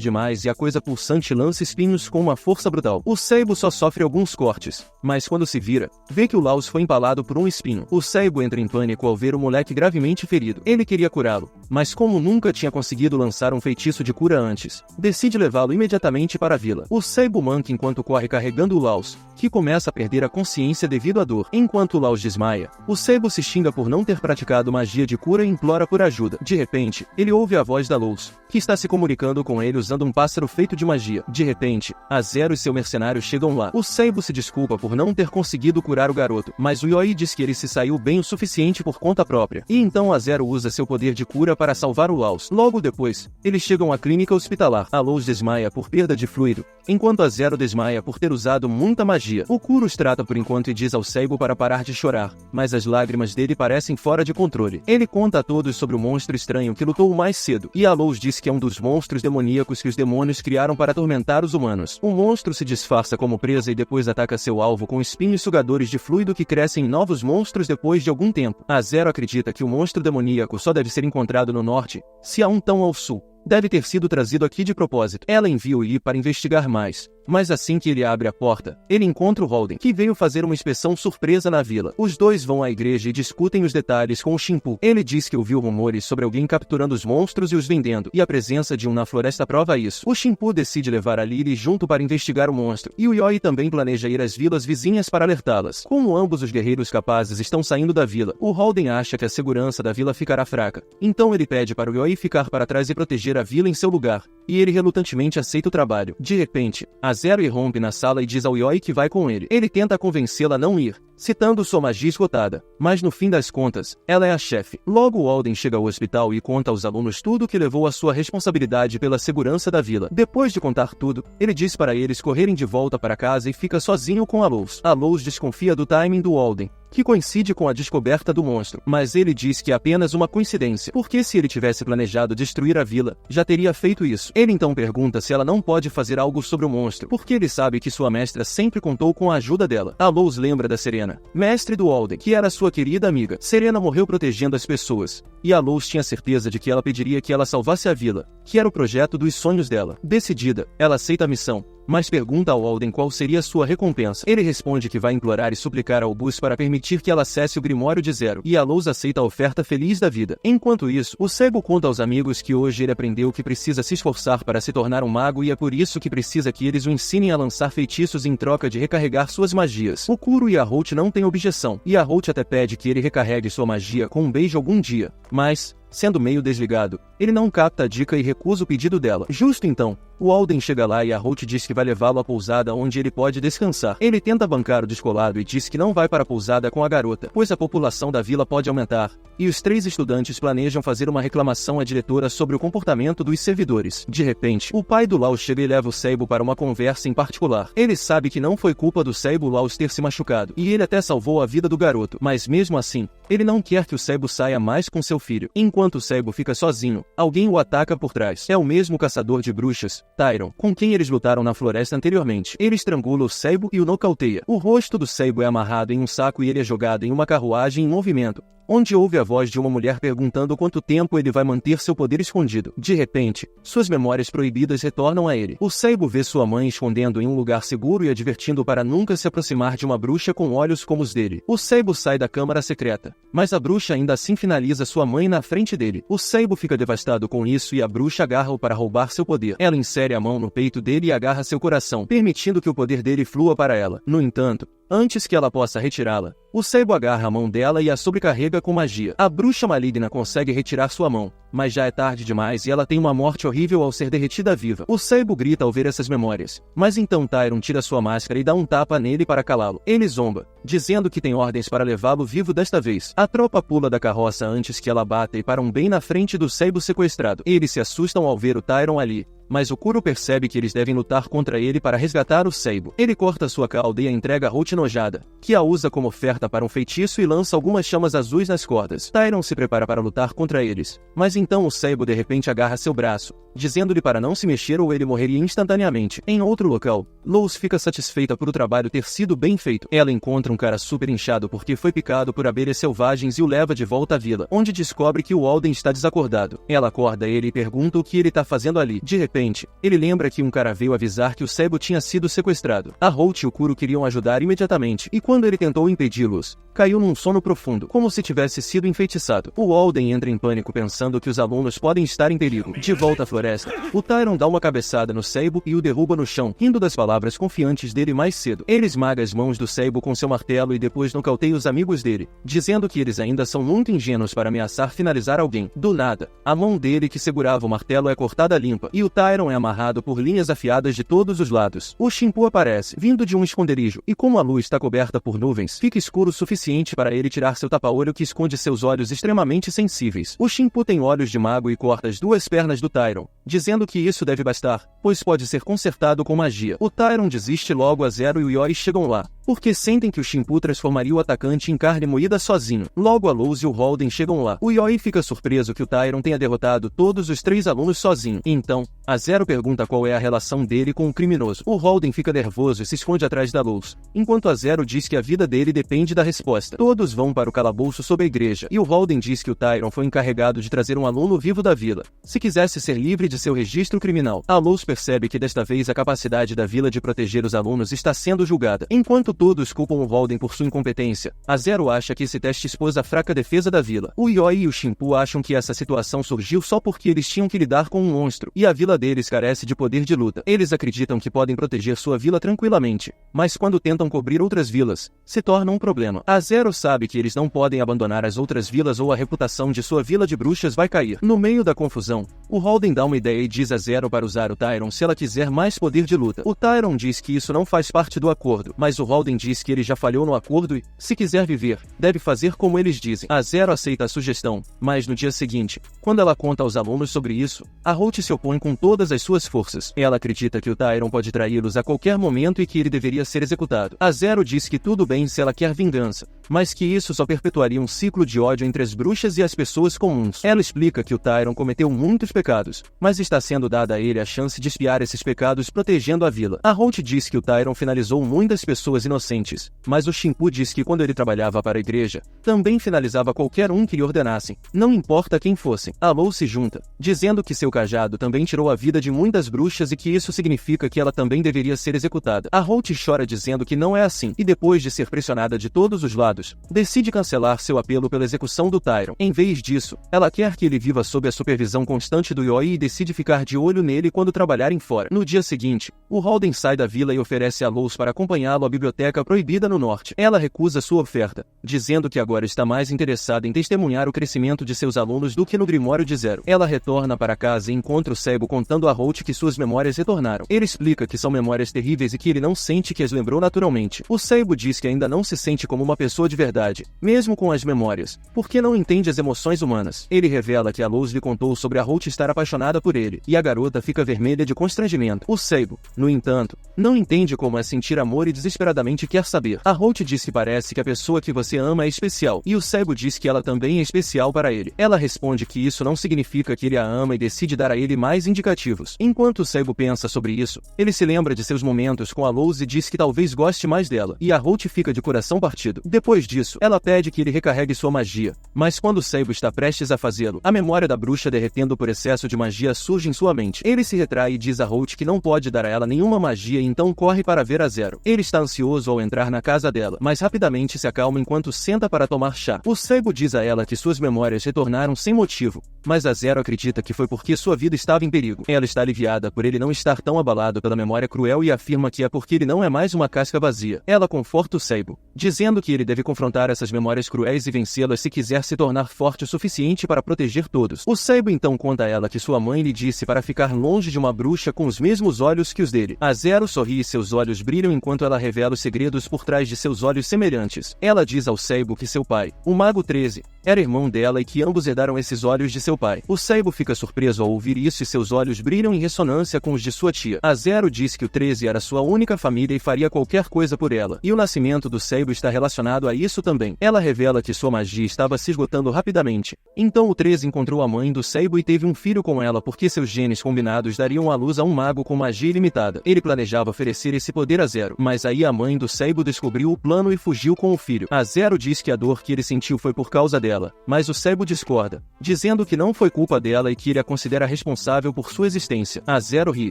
demais e a coisa pulsante lança espinhos com uma força brutal. O Saibo só sofre alguns cortes, mas quando se vira, vê que o Laos foi empalado por um espinho. O Saibo entra em pânico ao ver o moleque gravemente ferido. Ele queria curá-lo, mas como nunca tinha conseguido lançar um feitiço de cura antes, decide levá-lo imediatamente para a vila. O Saibo manca enquanto corre carregando o Laos, que começa a perder a consciência devido à dor. Enquanto o Laos desmaia, o Saibo se xinga por não ter praticado magia de cura e implora por ajuda. De repente, ele ouve a voz da Laos, que está se comunicando com ele usando um pássaro feito de magia. De repente, a Zero e seu mercenário chegam lá. O Saibo se desculpa por não ter conseguido curar o garoto, mas o Yoi diz que ele se saiu bem o suficiente por conta própria. E então a Zero usa seu poder de cura para salvar o Laos. Logo depois, eles chegam à clínica hospitalar. A Laos desmaia por perda de fluido, enquanto a Zero desmaia por ter usado muita magia. O Kuro os trata por enquanto e diz ao Saibo para parar de chorar, mas as lágrimas dele parecem fora de controle. Ele conta a todos sobre o monstro estranho que lutou mais cedo, e a Laos diz que é um dos monstros demoníacos que os demônios criaram para atormentar os humanos. O monstro se disfarça como presa e depois ataca seu alvo com espinhos sugadores de fluido que crescem em novos monstros depois de algum tempo. A Zero acredita que o monstro demoníaco só deve ser encontrado no norte, se há um tão ao sul. Deve ter sido trazido aqui de propósito. Ela envia o Yi para investigar mais, mas assim que ele abre a porta, ele encontra o Holden, que veio fazer uma inspeção surpresa na vila. Os dois vão à igreja e discutem os detalhes com o Shimpu. Ele diz que ouviu rumores sobre alguém capturando os monstros e os vendendo, e a presença de um na floresta prova isso. O Shimpu decide levar a Lily junto para investigar o monstro, e o Yoi também planeja ir às vilas vizinhas para alertá-las. Como ambos os guerreiros capazes estão saindo da vila, o Holden acha que a segurança da vila ficará fraca. Então ele pede para o Yoi ficar para trás e proteger a vila em seu lugar, e ele relutantemente aceita o trabalho. De repente, a Zero irrompe na sala e diz ao Yoi que vai com ele. Ele tenta convencê-la a não ir, citando sua magia esgotada, mas no fim das contas, ela é a chefe. Logo Walden chega ao hospital e conta aos alunos tudo o que levou à sua responsabilidade pela segurança da vila. Depois de contar tudo, ele diz para eles correrem de volta para casa e fica sozinho com a Laos. A Laos desconfia do timing do Walden, que coincide com a descoberta do monstro, mas ele diz que é apenas uma coincidência, porque se ele tivesse planejado destruir a vila, já teria feito isso. Ele então pergunta se ela não pode fazer algo sobre o monstro, porque ele sabe que sua mestra sempre contou com a ajuda dela. A Laos lembra da Serena, mestre do Walden, que era sua querida amiga. Serena morreu protegendo as pessoas, e a Laos tinha certeza de que ela pediria que ela salvasse a vila, que era o projeto dos sonhos dela. Decidida, ela aceita a missão, mas pergunta ao Walden qual seria sua recompensa. Ele responde que vai implorar e suplicar ao Bus para permitir que ela acesse o Grimório de Zero, e a Laos aceita a oferta feliz da vida. Enquanto isso, o Saibo conta aos amigos que hoje ele aprendeu que precisa se esforçar para se tornar um mago e é por isso que precisa que eles o ensinem a lançar feitiços em troca de recarregar suas magias. O Kuro e a Holt não têm objeção, e a Holt até pede que ele recarregue sua magia com um beijo algum dia, mas sendo meio desligado. Ele não capta a dica e recusa o pedido dela. Justo então, o Alden chega lá e a Holt diz que vai levá-lo à pousada onde ele pode descansar. Ele tenta bancar o descolado e diz que não vai para a pousada com a garota, pois a população da vila pode aumentar, e os 3 estudantes planejam fazer uma reclamação à diretora sobre o comportamento dos servidores. De repente, o pai do Laus chega e leva o Sable para uma conversa em particular. Ele sabe que não foi culpa do Sable Laus ter se machucado, e ele até salvou a vida do garoto, mas mesmo assim, ele não quer que o Sable saia mais com seu filho. Enquanto o Sable fica sozinho, alguém o ataca por trás. É o mesmo caçador de bruxas, Tyron, com quem eles lutaram na floresta anteriormente. Ele estrangula o Sable e o nocauteia. O rosto do Sable é amarrado em um saco e ele é jogado em uma carruagem em movimento, onde ouve a voz de uma mulher perguntando quanto tempo ele vai manter seu poder escondido. De repente, suas memórias proibidas retornam a ele. O Sable vê sua mãe escondendo em um lugar seguro e advertindo para nunca se aproximar de uma bruxa com olhos como os dele. O Sable sai da câmara secreta, mas a bruxa ainda assim finaliza sua mãe na frente dele. O Sable fica devastado com isso e a bruxa agarra-o para roubar seu poder. Ela insere a mão no peito dele e agarra seu coração, permitindo que o poder dele flua para ela. No entanto, antes que ela possa retirá-la, o Sable agarra a mão dela e a sobrecarrega com magia. A bruxa maligna consegue retirar sua mão, mas já é tarde demais e ela tem uma morte horrível ao ser derretida viva. O Sable grita ao ver essas memórias, mas então Tyron tira sua máscara e dá um tapa nele para calá-lo. Ele zomba, dizendo que tem ordens para levá-lo vivo desta vez. A tropa pula da carroça antes que ela bata e param bem na frente do Sable sequestrado. Eles se assustam ao ver o Tyron ali, mas o Kuro percebe que eles devem lutar contra ele para resgatar o Sable. Ele corta sua cauda e a entrega a Holt enojada, que a usa como oferta para um feitiço e lança algumas chamas azuis nas cordas. Tyron se prepara para lutar contra eles, mas então o Sable de repente agarra seu braço, dizendo-lhe para não se mexer ou ele morreria instantaneamente. Em outro local, Lois fica satisfeita por o trabalho ter sido bem feito. Ela encontra um cara super inchado porque foi picado por abelhas selvagens e o leva de volta à vila, onde descobre que o Alden está desacordado. Ela acorda ele e pergunta o que ele está fazendo ali. De repente, ele lembra que um cara veio avisar que o Sable tinha sido sequestrado. A Holt e o Kuro queriam ajudar imediatamente, e quando ele tentou impedi-los, caiu num sono profundo, como se tivesse sido enfeitiçado. O Alden entra em pânico pensando que os alunos podem estar em perigo. De volta à floresta, o Tyron dá uma cabeçada no Sable e o derruba no chão, rindo das palavras confiantes dele mais cedo. Ele esmaga as mãos do Sable com seu martelo e depois nocauteia os amigos dele, dizendo que eles ainda são muito ingênuos para ameaçar finalizar alguém. Do nada, a mão dele que segurava o martelo é cortada limpa, e o Tyron é amarrado por linhas afiadas de todos os lados. O Shimpu aparece, vindo de um esconderijo, e como a luz está coberta por nuvens, fica escuro o suficiente para ele tirar seu tapa-olho que esconde seus olhos extremamente sensíveis. O Shimpu tem olhos de mago e corta as 2 pernas do Tyron, dizendo que isso deve bastar, pois pode ser consertado com magia. O Tyron desiste logo a Zero e o Yori chegam lá, porque sentem que o Shimpu transformaria o atacante em carne moída sozinho. Logo a Lois e o Holden chegam lá. O Yori fica surpreso que o Tyron tenha derrotado todos os 3 alunos sozinho. Então, a Zero pergunta qual é a relação dele com o criminoso. O Holden fica nervoso e se esconde atrás da Lois, enquanto a Zero diz que a vida dele depende da resposta. Todos vão para o calabouço sob a igreja, e o Holden diz que o Tyron foi encarregado de trazer um aluno vivo da vila, se quisesse ser livre de seu registro criminal. A Lois percebe que desta vez a capacidade da vila de proteger os alunos está sendo julgada. Enquanto todos culpam o Holden por sua incompetência, a Zero acha que esse teste expôs a fraca defesa da vila. O Yoi e o Shimpu acham que essa situação surgiu só porque eles tinham que lidar com um monstro, e a vila deles carece de poder de luta. Eles acreditam que podem proteger sua vila tranquilamente, mas quando tentam cobrir outras vilas, se torna um problema. A Zero sabe que eles não podem abandonar as outras vilas ou a reputação de sua vila de bruxas vai cair. No meio da confusão, o Holden dá uma ideia e diz a Zero para usar o Tyron se ela quiser mais poder de luta. O Tyron diz que isso não faz parte do acordo, mas o Holden diz que ele já falhou no acordo e, se quiser viver, deve fazer como eles dizem. A Zero aceita a sugestão, mas no dia seguinte, quando ela conta aos alunos sobre isso, a Holt se opõe com todas as suas forças. Ela acredita que o Tyron pode traí-los a qualquer momento e que ele deveria ser executado. A Zero diz que tudo bem se ela quer vingança, mas que isso só perpetuaria um ciclo de ódio entre as bruxas e as pessoas comuns. Ela explica que o Tyron cometeu muitos pecados, mas está sendo dada a ele a chance de expiar esses pecados protegendo a vila. A Holt diz que o Tyron finalizou muitas pessoas inocentes, mas o Shimpu diz que quando ele trabalhava para a igreja, também finalizava qualquer um que lhe ordenassem, não importa quem fossem. A Lou se junta, dizendo que seu cajado também tirou a vida de muitas bruxas e que isso significa que ela também deveria ser executada. A Holt chora dizendo que não é assim, e depois de ser pressionada de todos os lados, atrasados, decide cancelar seu apelo pela execução do Tyron. Em vez disso, ela quer que ele viva sob a supervisão constante do Yoi e decide ficar de olho nele quando trabalharem fora. No dia seguinte, o Holden sai da vila e oferece a Luz para acompanhá-lo à biblioteca proibida no norte. Ela recusa sua oferta, dizendo que agora está mais interessada em testemunhar o crescimento de seus alunos do que no Grimório de Zero. Ela retorna para casa e encontra o Seibo contando a Holt que suas memórias retornaram. Ele explica que são memórias terríveis e que ele não sente que as lembrou naturalmente. O Seibo diz que ainda não se sente como uma pessoa de verdade, mesmo com as memórias, porque não entende as emoções humanas. Ele revela que a Luz lhe contou sobre a Holt estar apaixonada por ele, e a garota fica vermelha de constrangimento. O Seibo, no entanto, não entende como é sentir amor e desesperadamente quer saber. A Holt diz que parece que a pessoa que você ama é especial, e o Seibo diz que ela também é especial para ele. Ela responde que isso não significa que ele a ama e decide dar a ele mais indicativos. Enquanto o Seibo pensa sobre isso, ele se lembra de seus momentos com a Luz e diz que talvez goste mais dela, e a Holt fica de coração partido. Depois disso, ela pede que ele recarregue sua magia, mas quando o Seibo está prestes a fazê-lo, a memória da bruxa derretendo por excesso de magia surge em sua mente. Ele se retrai e diz a Holt que não pode dar a ela nenhuma magia e então corre para ver a Zero. Ele está ansioso ao entrar na casa dela, mas rapidamente se acalma enquanto senta para tomar chá. O Seibo diz a ela que suas memórias retornaram sem motivo, mas a Zero acredita que foi porque sua vida estava em perigo. Ela está aliviada por ele não estar tão abalado pela memória cruel e afirma que é porque ele não é mais uma casca vazia. Ela conforta o Seibo, dizendo que ele deve confrontar essas memórias cruéis e vencê-las se quiser se tornar forte o suficiente para proteger todos. O Seibo então conta a ela que sua mãe lhe disse para ficar longe de uma bruxa com os mesmos olhos que os dele. A Zero sorri e seus olhos brilham enquanto ela revela os segredos por trás de seus olhos semelhantes. Ela diz ao Seibo que seu pai, o Mago 13, era irmão dela e que ambos herdaram esses olhos de seu pai. O Seibo fica surpreso ao ouvir isso e seus olhos brilham em ressonância com os de sua tia. A Zero diz que o 13 era sua única família e faria qualquer coisa por ela, e o nascimento do Seibo está relacionado a isso também. Ela revela que sua magia estava se esgotando rapidamente. Então o 13 encontrou a mãe do Seibo e teve um filho com ela porque seus genes combinados dariam à luz a um mago com magia ilimitada. Ele planejava oferecer esse poder a Zero, mas aí a mãe do Seibo descobriu o plano e fugiu com o filho. A Zero diz que a dor que ele sentiu foi por causa dela, mas o Seibo discorda, dizendo que não foi culpa dela e que ele a considera responsável por sua existência. A Zero ri,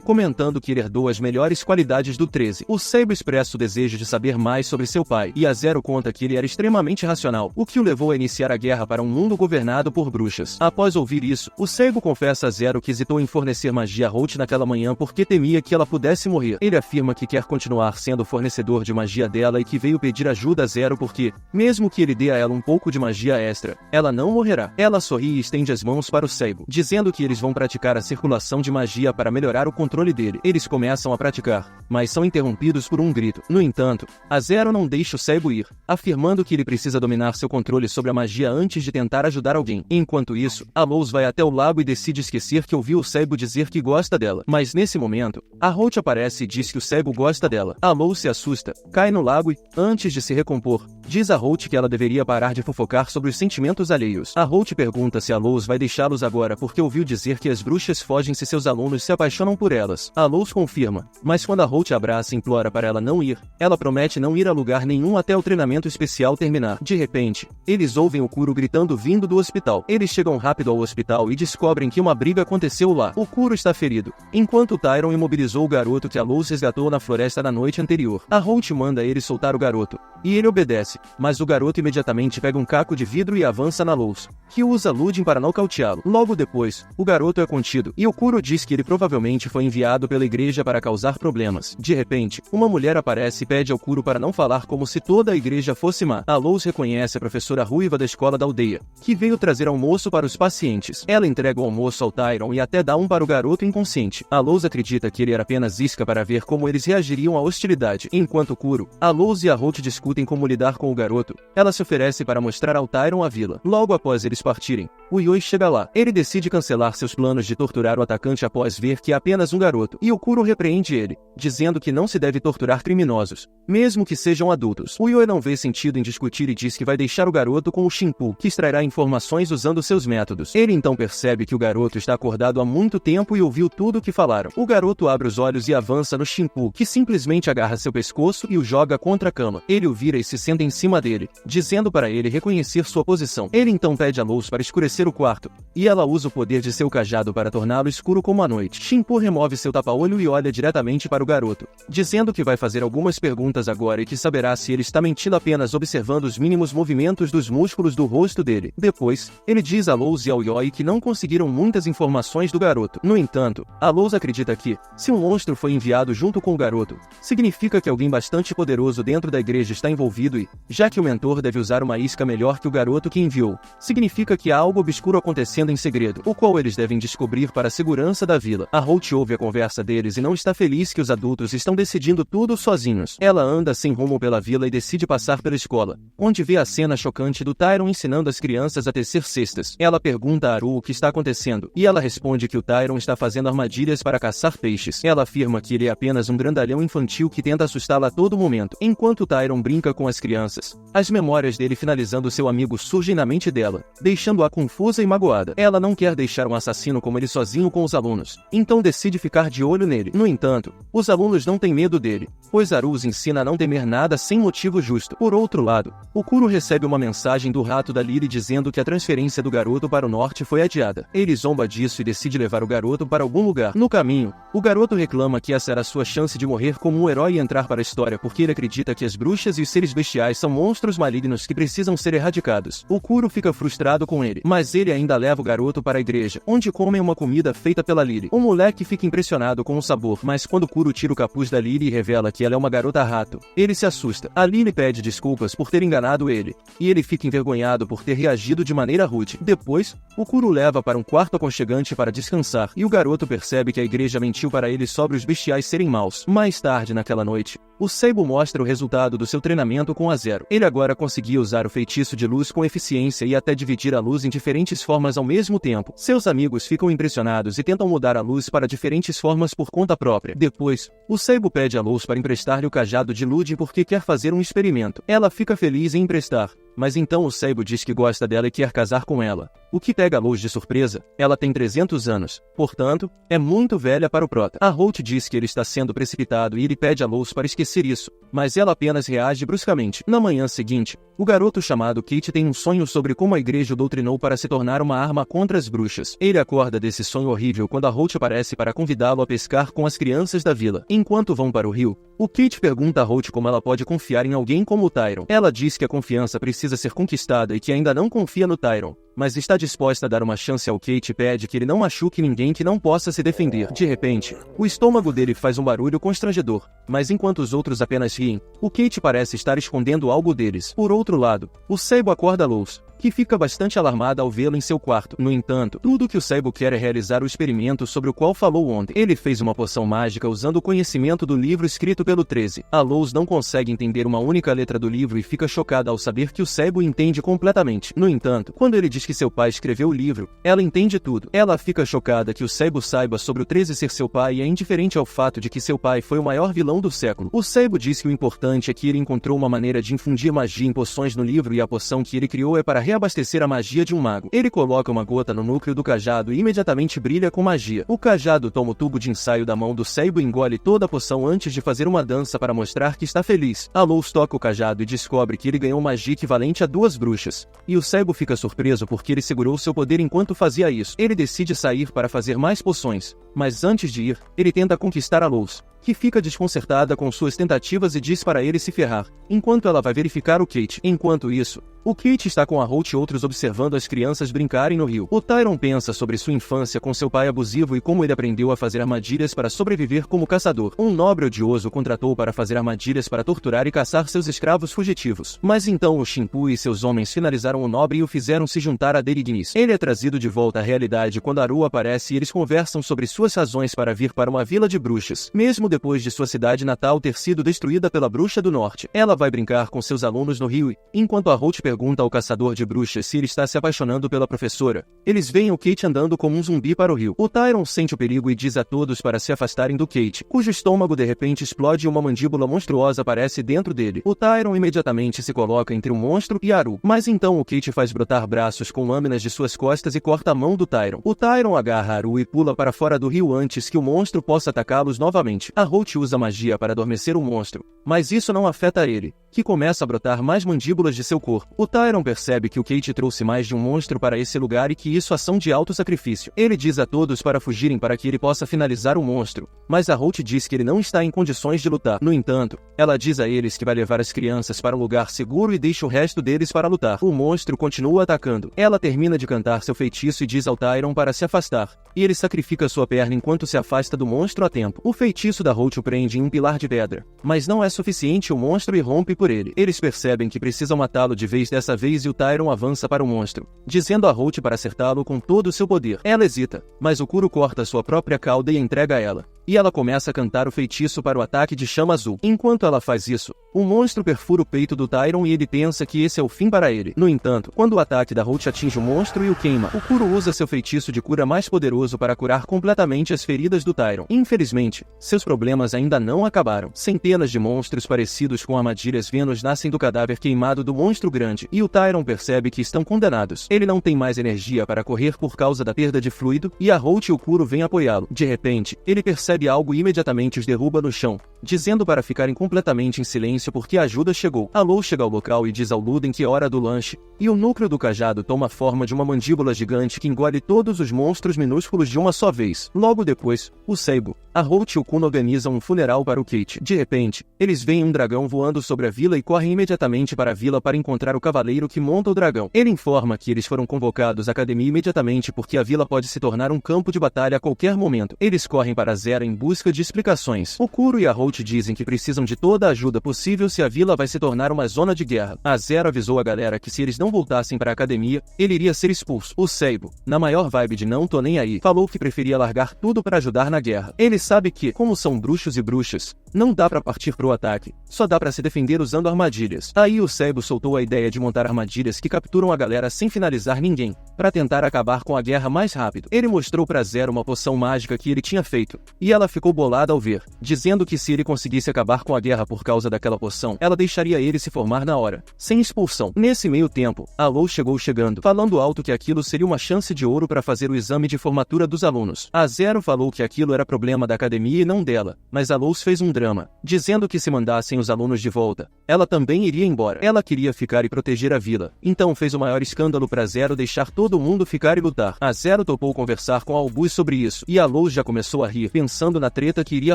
comentando que ele herdou as melhores qualidades do 13. O Seibo expressa o desejo de saber mais sobre seu pai, e a Zero conta que ele era extremamente racional, o que o levou a iniciar a guerra para um mundo governado por bruxas. Após ouvir isso, o Seibo confessa a Zero que hesitou em fornecer magia a Holt naquela manhã porque temia que ela pudesse morrer. Ele afirma que quer continuar sendo fornecedor de magia dela e que veio pedir ajuda a Zero porque, mesmo que ele dê a ela um pouco de magia extra, ela não morrerá. Ela sorri e estende as mãos para o Seibo, dizendo que eles vão praticar a circulação de magia para melhorar o controle dele. Eles começam a praticar, mas são interrompidos por um grito. No entanto, a Zero não deixa o Seibo ir, afirmando que ele precisa dominar seu controle sobre a magia antes de tentar ajudar alguém. Enquanto isso, a Luz vai até o lago e decide esquecer que ouviu o Seibo dizer que gosta dela. Mas nesse momento, a Holt aparece e diz que o Seibo gosta dela. A Luz se assusta, cai no lago e, antes de se recompor, diz a Holt que ela deveria parar de fofocar sobre os sentimentos alheios. A Holt pergunta se a Luz vai deixá-los agora porque ouviu dizer que as bruxas fogem se seus alunos se apaixonam por elas. A Luz confirma, mas quando a Holt abraça e implora para ela não ir, ela promete não ir a lugar nenhum até o treinamento especial terminar. De repente, eles ouvem o Kuro gritando vindo do hospital. Eles chegam rápido ao hospital e descobrem que uma briga aconteceu lá. O Kuro está ferido, enquanto o Tyron imobilizou o garoto que a Luz resgatou na floresta na noite anterior. A Holt manda ele soltar o garoto, e ele obedece, mas o garoto imediatamente pega um caco de vidro e avança na Luz, que usa Ludin para nocauteá-lo. Logo depois, o garoto é contido, e o Kuro diz que ele provavelmente foi enviado pela igreja para causar problemas. De repente, uma mulher aparece e pede ao Kuro para não falar como se toda a igreja fosse má. A Luz reconhece a professora ruiva da escola da aldeia, que veio trazer almoço para os pacientes. Ela entrega o almoço ao Tyron e até dá um para o garoto inconsciente. A Luz acredita que ele era apenas isca para ver como eles reagiriam à hostilidade. Enquanto o Kuro, a Luz e a Holt discutem como lidar com o garoto, ela se oferece para mostrar ao Tyron a vila. Logo após eles partirem, o Yoi chega lá. Ele decide cancelar seus planos de torturar o atacante após ver que é apenas um garoto, e o Kuro repreende ele, dizendo que não se deve torturar criminosos, mesmo que sejam adultos. O Yoi não vê sentido em discutir e diz que vai deixar o garoto com o Shinpu, que extrairá informações usando seus métodos. Ele então percebe que o garoto está acordado há muito tempo e ouviu tudo o que falaram. O garoto abre os olhos e avança no Shinpu, que simplesmente agarra seu pescoço e o joga contra a cama. Ele o vira e se senta em cima dele, dizendo para ele reconhecer sua posição. Ele então pede a Luz para escurecer o quarto, e ela usa o poder de seu cajado para torná-lo escuro como a noite. Shinpu remove seu tapa-olho e olha diretamente para o o garoto, dizendo que vai fazer algumas perguntas agora e que saberá se ele está mentindo apenas observando os mínimos movimentos dos músculos do rosto dele. Depois, ele diz a Luz e ao Yoi que não conseguiram muitas informações do garoto. No entanto, a Luz acredita que, se um monstro foi enviado junto com o garoto, significa que alguém bastante poderoso dentro da igreja está envolvido e, já que o mentor deve usar uma isca melhor que o garoto que enviou, significa que há algo obscuro acontecendo em segredo, o qual eles devem descobrir para a segurança da vila. A Holt ouve a conversa deles e não está feliz que os adultos estão decidindo tudo sozinhos. Ela anda sem rumo pela vila e decide passar pela escola, onde vê a cena chocante do Tyron ensinando as crianças a tecer cestas. Ela pergunta a Haru o que está acontecendo, e ela responde que o Tyron está fazendo armadilhas para caçar peixes. Ela afirma que ele é apenas um grandalhão infantil que tenta assustá-la a todo momento. Enquanto o Tyron brinca com as crianças, as memórias dele finalizando seu amigo surgem na mente dela, deixando-a confusa e magoada. Ela não quer deixar um assassino como ele sozinho com os alunos, então decide ficar de olho nele. No entanto, os alunos não têm medo dele, pois Haru os ensina a não temer nada sem motivo justo. Por outro lado, o Kuro recebe uma mensagem do rato da Lily dizendo que a transferência do garoto para o norte foi adiada. Ele zomba disso e decide levar o garoto para algum lugar. No caminho, o garoto reclama que essa era a sua chance de morrer como um herói e entrar para a história porque ele acredita que as bruxas e os seres bestiais são monstros malignos que precisam ser erradicados. O Kuro fica frustrado com ele, mas ele ainda leva o garoto para a igreja, onde comem uma comida feita pela Lily. O moleque fica impressionado com o sabor, mas quando Kuro tira o capuz da Lily e revela que ela é uma garota rato, ele se assusta. A Lily pede desculpas por ter enganado ele, e ele fica envergonhado por ter reagido de maneira rude. Depois, o Kuro leva para um quarto aconchegante para descansar, e o garoto percebe que a igreja mentiu para ele sobre os bestiais serem maus. Mais tarde naquela noite, o Seibo mostra o resultado do seu treinamento com a Zero. Ele agora conseguia usar o feitiço de luz com eficiência e até dividir a luz em diferentes formas ao mesmo tempo. Seus amigos ficam impressionados e tentam mudar a luz para diferentes formas por conta própria. Depois, o Seibo pede a Luz para emprestar-lhe o cajado de Lud porque quer fazer um experimento. Ela fica feliz em emprestar, mas então o Seibo diz que gosta dela e quer casar com ela, o que pega a Luz de surpresa. Ela tem 300 anos, portanto, é muito velha para o prota. A Holt diz que ele está sendo precipitado e ele pede a Luz para esquecer isso, mas ela apenas reage bruscamente. Na manhã seguinte, o garoto chamado Kate tem um sonho sobre como a igreja o doutrinou para se tornar uma arma contra as bruxas. Ele acorda desse sonho horrível quando a Holt aparece para convidá-lo a pescar com as crianças da vila. Enquanto vão para o rio, o Kate pergunta a Holt como ela pode confiar em alguém como o Tyron. Ela diz que a confiança precisa ser conquistada e que ainda não confia no Tyron, mas está disposta a dar uma chance ao Kate e pede que ele não machuque ninguém que não possa se defender. De repente, o estômago dele faz um barulho constrangedor, mas enquanto os outros apenas riem, o Kate parece estar escondendo algo deles. Por outro lado, o Seibo acorda a Luz, que fica bastante alarmada ao vê-lo em seu quarto. No entanto, tudo que o Seibo quer é realizar o experimento sobre o qual falou ontem. Ele fez uma poção mágica usando o conhecimento do livro escrito pelo 13. A Luz não consegue entender uma única letra do livro e fica chocada ao saber que o Seibo entende completamente. No entanto, quando ele diz que seu pai escreveu o livro, ela entende tudo. Ela fica chocada que o Seibo saiba sobre o 13 ser seu pai e é indiferente ao fato de que seu pai foi o maior vilão do século. O Seibo diz que o importante é que ele encontrou uma maneira de infundir magia em poções no livro e a poção que ele criou é para reabastecer a magia de um mago. Ele coloca uma gota no núcleo do cajado e imediatamente brilha com magia. O cajado toma o tubo de ensaio da mão do Seibo e engole toda a poção antes de fazer uma dança para mostrar que está feliz. A Luz toca o cajado e descobre que ele ganhou magia equivalente a 2 bruxas. E o Seibo fica surpreso porque ele segurou seu poder enquanto fazia isso. Ele decide sair para fazer mais poções, mas antes de ir, ele tenta conquistar a Luz, que fica desconcertada com suas tentativas e diz para ele se ferrar, enquanto ela vai verificar o Kate. Enquanto isso, o Kate está com a Holt e outros observando as crianças brincarem no rio. O Tyron pensa sobre sua infância com seu pai abusivo e como ele aprendeu a fazer armadilhas para sobreviver como caçador. Um nobre odioso o contratou para fazer armadilhas para torturar e caçar seus escravos fugitivos. Mas então o Shimpu e seus homens finalizaram o nobre e o fizeram se juntar a Derignis. Ele é trazido de volta à realidade quando Haru aparece e eles conversam sobre suas razões para vir para uma vila de bruxas, mesmo depois de sua cidade natal ter sido destruída pela bruxa do norte. Ela vai brincar com seus alunos no rio e, enquanto a Holt pergunta ao caçador de bruxas se ele está se apaixonando pela professora, eles veem o Kate andando como um zumbi para o rio. O Tyron sente o perigo e diz a todos para se afastarem do Kate, cujo estômago de repente explode e uma mandíbula monstruosa aparece dentro dele. O Tyron imediatamente se coloca entre o monstro e Haru, mas então o Kate faz brotar braços com lâminas de suas costas e corta a mão do Tyron. O Tyron agarra Haru e pula para fora do rio antes que o monstro possa atacá-los novamente. A Holt usa magia para adormecer o monstro, mas isso não afeta ele, que começa a brotar mais mandíbulas de seu corpo. O Tyron percebe que o Kate trouxe mais de um monstro para esse lugar e que isso é ação de alto sacrifício. Ele diz a todos para fugirem para que ele possa finalizar o monstro, mas a Holt diz que ele não está em condições de lutar. No entanto, ela diz a eles que vai levar as crianças para um lugar seguro e deixa o resto deles para lutar. O monstro continua atacando. Ela termina de cantar seu feitiço e diz ao Tyron para se afastar, e ele sacrifica sua perna enquanto se afasta do monstro a tempo. O feitiço da Holt o prende em um pilar de pedra, mas não é suficiente. O monstro irrompe por ele. Eles percebem que precisam matá-lo de vez dessa vez e o Tyron avança para o monstro, dizendo a Holt para acertá-lo com todo o seu poder. Ela hesita, mas o Kuro corta sua própria cauda e entrega a ela, e ela começa a cantar o feitiço para o ataque de chama azul. Enquanto ela faz isso, o monstro perfura o peito do Tyron e ele pensa que esse é o fim para ele. No entanto, quando o ataque da Holt atinge o monstro e o queima, o Kuro usa seu feitiço de cura mais poderoso para curar completamente as feridas do Tyron. Infelizmente, seus problemas ainda não acabaram. Centenas de monstros parecidos com armadilhas Vênus nascem do cadáver queimado do monstro grande, e o Tyron percebe que estão condenados. Ele não tem mais energia para correr por causa da perda de fluido, e a Holt e o Kuro vêm apoiá-lo. De repente, ele percebe algo e imediatamente os derruba no chão, dizendo para ficarem completamente em silêncio porque a ajuda chegou. A Lou chega ao local e diz ao Luden que é hora do lanche, e o núcleo do cajado toma a forma de uma mandíbula gigante que engole todos os monstros minúsculos de uma só vez. Logo depois, o Seibo, a Holt e o Kuno organizam um funeral para o Kate. De repente, eles veem um dragão voando sobre a vila e correm imediatamente para a vila para encontrar o cavaleiro que monta o dragão. Ele informa que eles foram convocados à academia imediatamente porque a vila pode se tornar um campo de batalha a qualquer momento. Eles correm para Zera em busca de explicações. O Kuro e a Holt dizem que precisam de toda a ajuda possível se a vila vai se tornar uma zona de guerra. A Zera avisou a galera que se eles não voltassem para a academia, ele iria ser expulso. O Seibo, na maior vibe de não tô nem aí, falou que preferia largar tudo para ajudar na guerra. Ele sabe que, como são bruxos e bruxas, não dá para partir pro ataque, só dá para se defender usando armadilhas. Aí o Seibo soltou a ideia de montar armadilhas que capturam a galera sem finalizar ninguém, para tentar acabar com a guerra mais rápido. Ele mostrou pra Zera uma poção mágica que ele tinha feito, e ela ficou bolada ao ver, dizendo que se ele conseguisse acabar com a guerra por causa daquela poção, ela deixaria ele se formar na hora, sem expulsão. Nesse meio tempo, a Lou chegou chegando, falando alto que aquilo seria uma chance de ouro para fazer o exame de formatura dos alunos. A Zero falou que aquilo era problema da academia e não dela, mas a Lou fez um drama, dizendo que se mandassem os alunos de volta, ela também iria embora. Ela queria ficar e proteger a vila, então fez o maior escândalo pra Zero deixar todo mundo ficar e lutar. A Zero topou conversar com Albus sobre isso, e a Lou já começou a rir, pensando na treta que iria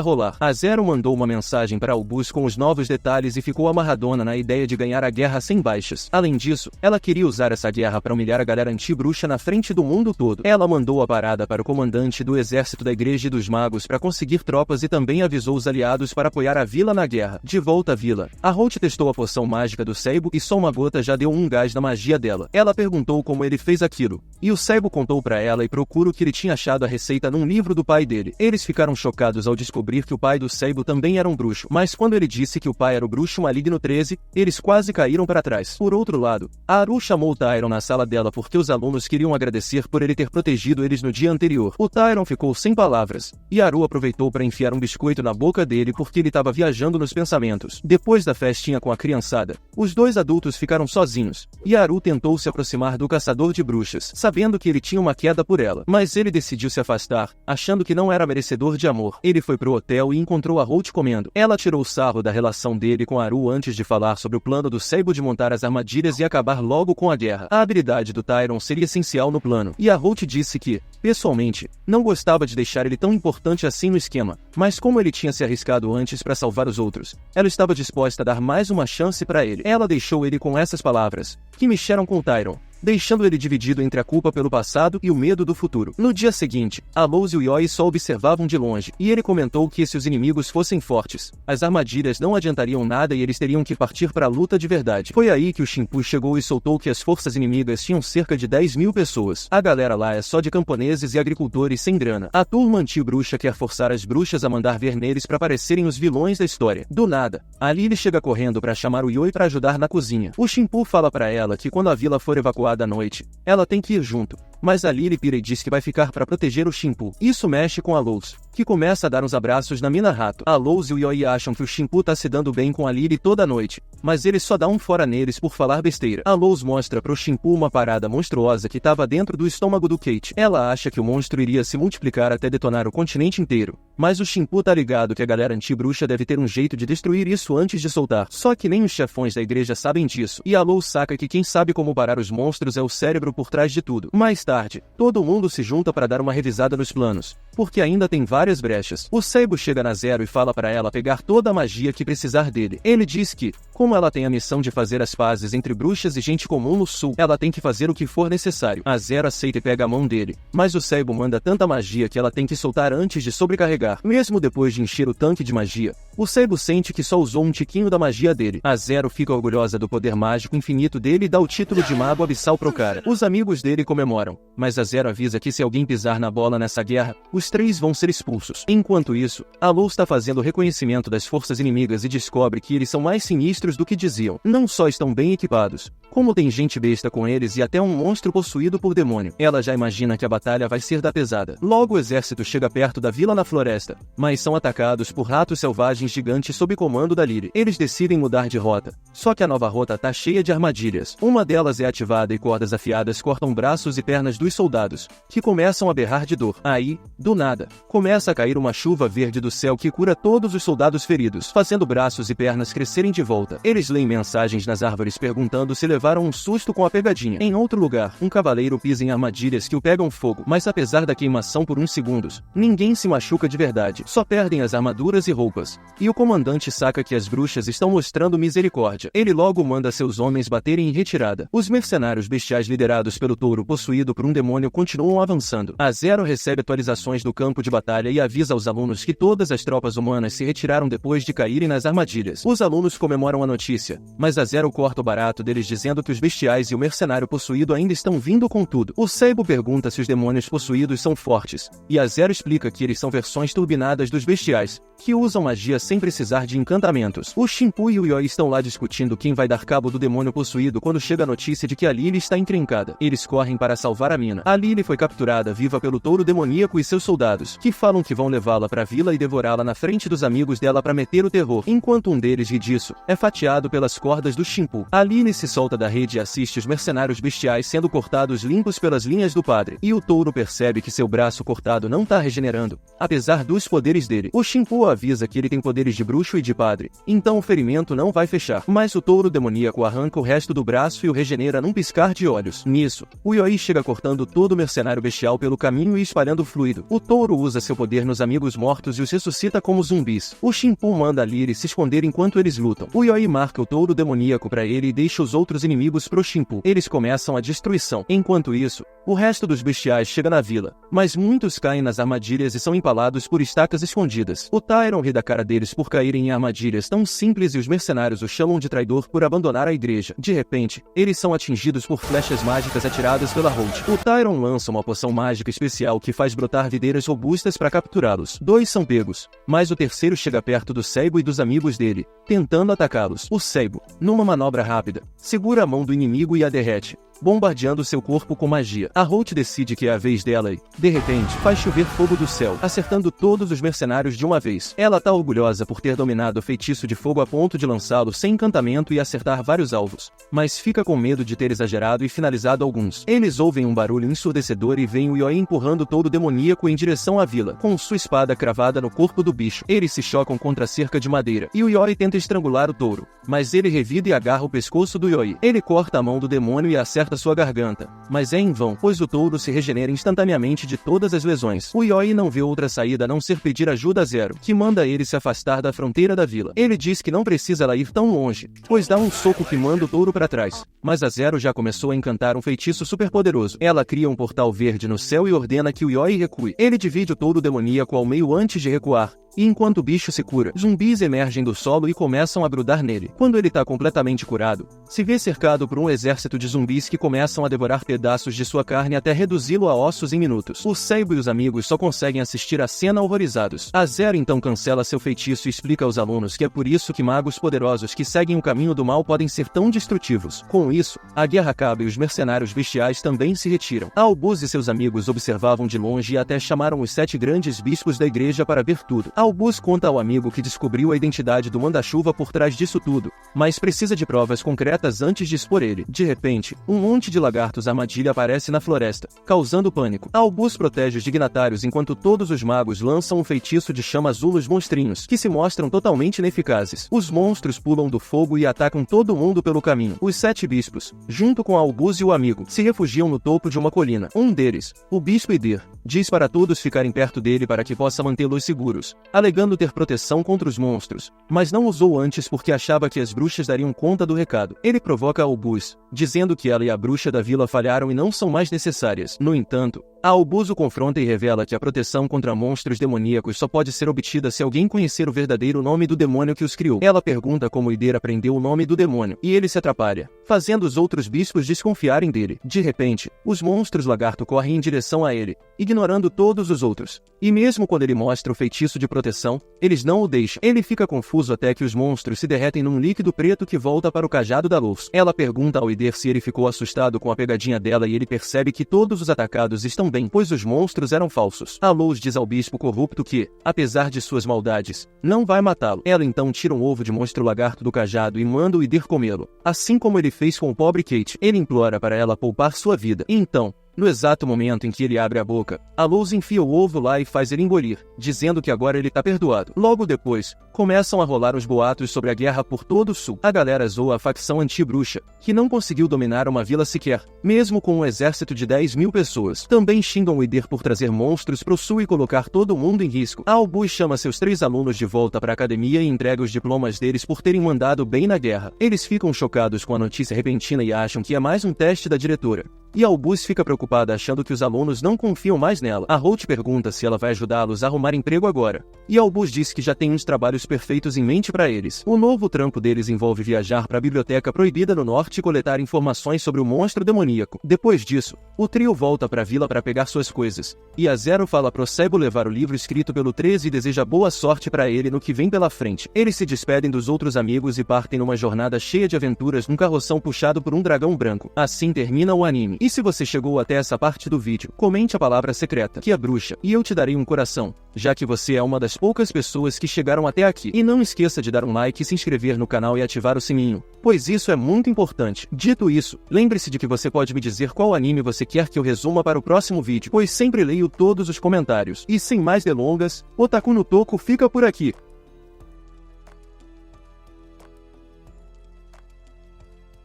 rolar. A Zero mandou uma mensagem para Albus com os novos detalhes e ficou amarradona na ideia de ganhar a guerra sem baixas. Além disso, ela queria usar essa guerra para humilhar a galera anti-bruxa na frente do mundo todo. Ela mandou a parada para o comandante do exército da Igreja e dos Magos para conseguir tropas e também avisou os aliados para apoiar a vila na guerra. De volta à vila, a Holt testou a poção mágica do Seibo e só uma gota já deu um gás da magia dela. Ela perguntou como ele fez aquilo, e o Seibo contou para ela e pro Kuro que ele tinha achado a receita num livro do pai dele. Eles ficaram chocados ao descobrir que o pai do Seibo também era um bruxo, mas quando ele disse que o pai era o bruxo maligno 13, eles quase caíram para trás. Por outro lado, a Aru chamou o Tyron na sala dela porque os alunos queriam agradecer por ele ter protegido eles no dia anterior. O Tyron ficou sem palavras, e a Aru aproveitou para enfiar um biscoito na boca dele porque ele estava viajando nos pensamentos. Depois da festinha com a criançada, os dois adultos ficaram sozinhos, e a Aru tentou se aproximar do caçador de bruxas, sabendo que ele tinha uma queda por ela, mas ele decidiu se afastar, achando que não era merecedor de amor. Ele foi pro hotel e encontrou a Holt comendo. Ela tirou sarro da relação dele com a Aru antes de falar sobre o plano do Seibo de montar as armadilhas e acabar logo com a guerra. A habilidade do Tyron seria essencial no plano, e a Holt disse que, pessoalmente, não gostava de deixar ele tão importante assim no esquema, mas como ele tinha se arriscado antes para salvar os outros, ela estava disposta a dar mais uma chance para ele. Ela deixou ele com essas palavras, que mexeram com o Tyron, deixando ele dividido entre a culpa pelo passado e o medo do futuro. No dia seguinte, a Luz e o Yoi só observavam de longe, e ele comentou que se os inimigos fossem fortes, as armadilhas não adiantariam nada e eles teriam que partir para a luta de verdade. Foi aí que o Shimpu chegou e soltou que as forças inimigas tinham cerca de 10.000 pessoas. A galera lá é só de camponeses e agricultores sem grana. A turma anti-bruxa quer forçar as bruxas a mandar ver neles para parecerem os vilões da história. Do nada, a Lily chega correndo para chamar o Yoi para ajudar na cozinha. O Shimpu fala para ela que quando a vila for evacuada à noite, ela tem que ir junto, mas a Lily pira e diz que vai ficar para proteger o Shimpu. Isso mexe com a Luz, que começa a dar uns abraços na mina rato. A Lois e o Yoi acham que o Shimpu tá se dando bem com a Lily toda noite, mas ele só dá um fora neles por falar besteira. A Lois mostra pro Shimpu uma parada monstruosa que tava dentro do estômago do Kate. Ela acha que o monstro iria se multiplicar até detonar o continente inteiro, mas o Shimpu tá ligado que a galera anti-bruxa deve ter um jeito de destruir isso antes de soltar. Só que nem os chefões da igreja sabem disso, e a Lois saca que quem sabe como parar os monstros é o cérebro por trás de tudo. Mais tarde, todo mundo se junta para dar uma revisada nos planos, porque ainda tem várias brechas. O Seibo chega na Zero e fala para ela pegar toda a magia que precisar dele. Ele diz que, como ela tem a missão de fazer as pazes entre bruxas e gente comum no sul, ela tem que fazer o que for necessário. A Zero aceita e pega a mão dele, mas o Seibo manda tanta magia que ela tem que soltar antes de sobrecarregar. Mesmo depois de encher o tanque de magia, o Seibo sente que só usou um tiquinho da magia dele. A Zero fica orgulhosa do poder mágico infinito dele e dá o título de mago abissal pro cara. Os amigos dele comemoram, mas a Zero avisa que se alguém pisar na bola nessa guerra, os 3 vão ser expulsos. Enquanto isso, a Lois está fazendo o reconhecimento das forças inimigas e descobre que eles são mais sinistros do que diziam. Não só estão bem equipados, como tem gente besta com eles e até um monstro possuído por demônio. Ela já imagina que a batalha vai ser da pesada. Logo o exército chega perto da vila na floresta, mas são atacados por ratos selvagens gigantes sob comando da Lily. Eles decidem mudar de rota, só que a nova rota tá cheia de armadilhas. Uma delas é ativada e cordas afiadas cortam braços e pernas dos soldados, que começam a berrar de dor. Aí, do nada, começa a cair uma chuva verde do céu que cura todos os soldados feridos, fazendo braços e pernas crescerem de volta. Eles leem mensagens nas árvores perguntando se levaram um susto com a pegadinha. Em outro lugar, um cavaleiro pisa em armadilhas que o pegam fogo, mas apesar da queimação por uns segundos, ninguém se machuca de verdade, só perdem as armaduras e roupas. E o comandante saca que as bruxas estão mostrando misericórdia. Ele logo manda seus homens baterem em retirada. Os mercenários bestiais liderados pelo touro possuído por um demônio continuam avançando. A Zero recebe atualizações do campo de batalha e avisa aos alunos que todas as tropas humanas se retiraram depois de caírem nas armadilhas. Os alunos comemoram a notícia, mas a Zero corta o barato deles dizendo que os bestiais e o mercenário possuído ainda estão vindo com tudo. O Seibo pergunta se os demônios possuídos são fortes, e a Zero explica que eles são versões turbinadas dos bestiais, que usam magia sem precisar de encantamentos. O Shimpu e o Yoi estão lá discutindo quem vai dar cabo do demônio possuído quando chega a notícia de que a Lily está encrencada. Eles correm para salvar a mina. A Lily foi capturada viva pelo touro demoníaco e seus soldados, que falam que vão levá-la para a vila e devorá-la na frente dos amigos dela para meter o terror. Enquanto um deles ri disso, é fatiado pelas cordas do Shimpu. A Lily se solta da rede e assiste os mercenários bestiais sendo cortados limpos pelas linhas do padre. E o touro percebe que seu braço cortado não tá regenerando, apesar dos poderes dele. O Shimpu avisa que ele tem poderes de bruxo e de padre, então o ferimento não vai fechar. Mas o touro demoníaco arranca o resto do braço e o regenera num piscar de olhos. Nisso, o Yoi chega cortando todo o mercenário bestial pelo caminho e espalhando fluido. O touro usa seu poder nos amigos mortos e os ressuscita como zumbis. O Shimpu manda a Lily se esconder enquanto eles lutam. O Yoi marca o touro demoníaco para ele e deixa os outros inimigos pro Shimpu. Eles começam a destruição. Enquanto isso, o resto dos bestiais chega na vila, mas muitos caem nas armadilhas e são empalados por estacas escondidas. O Tyron ri da cara deles por caírem em armadilhas tão simples e os mercenários o chamam de traidor por abandonar a igreja. De repente, eles são atingidos por flechas mágicas atiradas pela Holt. O Tyron lança uma poção mágica especial que faz brotar videiras robustas para capturá-los. 2 são pegos, mas o terceiro chega perto do Seibo e dos amigos dele, tentando atacá-los. O Seibo, numa manobra rápida, segura a mão do inimigo e a derrete, bombardeando seu corpo com magia. A Holt decide que é a vez dela e, de repente, faz chover fogo do céu, acertando todos os mercenários de uma vez. Ela tá orgulhosa por ter dominado o feitiço de fogo a ponto de lançá-lo sem encantamento e acertar vários alvos, mas fica com medo de ter exagerado e finalizado alguns. Eles ouvem um barulho ensurdecedor e veem o Yoi empurrando o touro demoníaco em direção à vila, com sua espada cravada no corpo do bicho. Eles se chocam contra a cerca de madeira, e o Yoi tenta estrangular o touro, mas ele revida e agarra o pescoço do Yoi. Ele corta a mão do demônio e acerta sua garganta, mas é em vão, pois o touro se regenera instantaneamente de todas as lesões. O Yoi não vê outra saída a não ser pedir ajuda a Zero, que manda ele se afastar da fronteira da vila. Ele diz que não precisa ela ir tão longe, pois dá um soco que manda o touro para trás. Mas a Zero já começou a encantar um feitiço superpoderoso. Ela cria um portal verde no céu e ordena que o Yoi recue. Ele divide o touro demoníaco ao meio antes de recuar, e enquanto o bicho se cura, zumbis emergem do solo e começam a grudar nele. Quando ele tá completamente curado, se vê cercado por um exército de zumbis que começam a devorar pedaços de sua carne até reduzi-lo a ossos em minutos. O Seibo e os amigos só conseguem assistir a cena horrorizados. A Zero então cancela seu feitiço e explica aos alunos que é por isso que magos poderosos que seguem o caminho do mal podem ser tão destrutivos. Com isso, a guerra acaba e os mercenários bestiais também se retiram. Albus e seus amigos observavam de longe e até chamaram os 7 grandes bispos da igreja para ver tudo. Albus conta ao amigo que descobriu a identidade do manda-chuva por trás disso tudo, mas precisa de provas concretas antes de expor ele. De repente, um monte de lagartos armadilha aparece na floresta, causando pânico. Albus protege os dignatários enquanto todos os magos lançam um feitiço de chama azul nos monstrinhos, que se mostram totalmente ineficazes. Os monstros pulam do fogo e atacam todo mundo pelo caminho. Os 7 bispos, junto com Albus e o amigo, se refugiam no topo de uma colina. Um deles, o bispo Idir, diz para todos ficarem perto dele para que possa mantê-los seguros, alegando ter proteção contra os monstros, mas não usou antes porque achava que as bruxas dariam conta do recado. Ele provoca Albus, dizendo que ela e a bruxa da vila falharam e não são mais necessárias. No entanto, Albus o confronta e revela que a proteção contra monstros demoníacos só pode ser obtida se alguém conhecer o verdadeiro nome do demônio que os criou. Ela pergunta como Idir aprendeu o nome do demônio, e ele se atrapalha, fazendo os outros bispos desconfiarem dele. De repente, os monstros lagarto correm em direção a ele, ignorando todos os outros. E mesmo quando ele mostra o feitiço de proteção, eles não o deixam. Ele fica confuso até que os monstros se derretem num líquido preto que volta para o cajado da luz. Ela pergunta ao Idir se ele ficou assustado com a pegadinha dela e ele percebe que todos os atacados estão bem, pois os monstros eram falsos. A luz diz ao bispo corrupto que, apesar de suas maldades, não vai matá-lo. Ela então tira um ovo de monstro lagarto do cajado e manda o Idir comê-lo, assim como ele fez com o pobre Kate. Ele implora para ela poupar sua vida. E então, no exato momento em que ele abre a boca, a luz enfia o ovo lá e faz ele engolir, dizendo que agora ele tá perdoado. Logo depois, começam a rolar os boatos sobre a guerra por todo o sul. A galera zoa a facção anti-bruxa, que não conseguiu dominar uma vila sequer, mesmo com um exército de 10.000 pessoas. Também xingam o Idir por trazer monstros pro sul e colocar todo mundo em risco. Albus chama seus 3 alunos de volta para a academia e entrega os diplomas deles por terem mandado bem na guerra. Eles ficam chocados com a notícia repentina e acham que é mais um teste da diretora. E Albus fica preocupada achando que os alunos não confiam mais nela. A Holt pergunta se ela vai ajudá-los a arrumar emprego agora. E Albus diz que já tem uns trabalhos perfeitos em mente para eles. O novo trampo deles envolve viajar para a biblioteca proibida no norte e coletar informações sobre o monstro demoníaco. Depois disso, o trio volta para a vila para pegar suas coisas. E a Zero fala pro Seibo levar o livro escrito pelo 13 e deseja boa sorte para ele no que vem pela frente. Eles se despedem dos outros amigos e partem numa jornada cheia de aventuras num carroção puxado por um dragão branco. Assim termina o anime. E se você chegou até essa parte do vídeo, comente a palavra secreta, que é bruxa, e eu te darei um coração, já que você é uma das poucas pessoas que chegaram até aqui. E não esqueça de dar um like e se inscrever no canal e ativar o sininho, pois isso é muito importante. Dito isso, lembre-se de que você pode me dizer qual anime você quer que eu resuma para o próximo vídeo, pois sempre leio todos os comentários. E sem mais delongas, Otaku no Toco fica por aqui.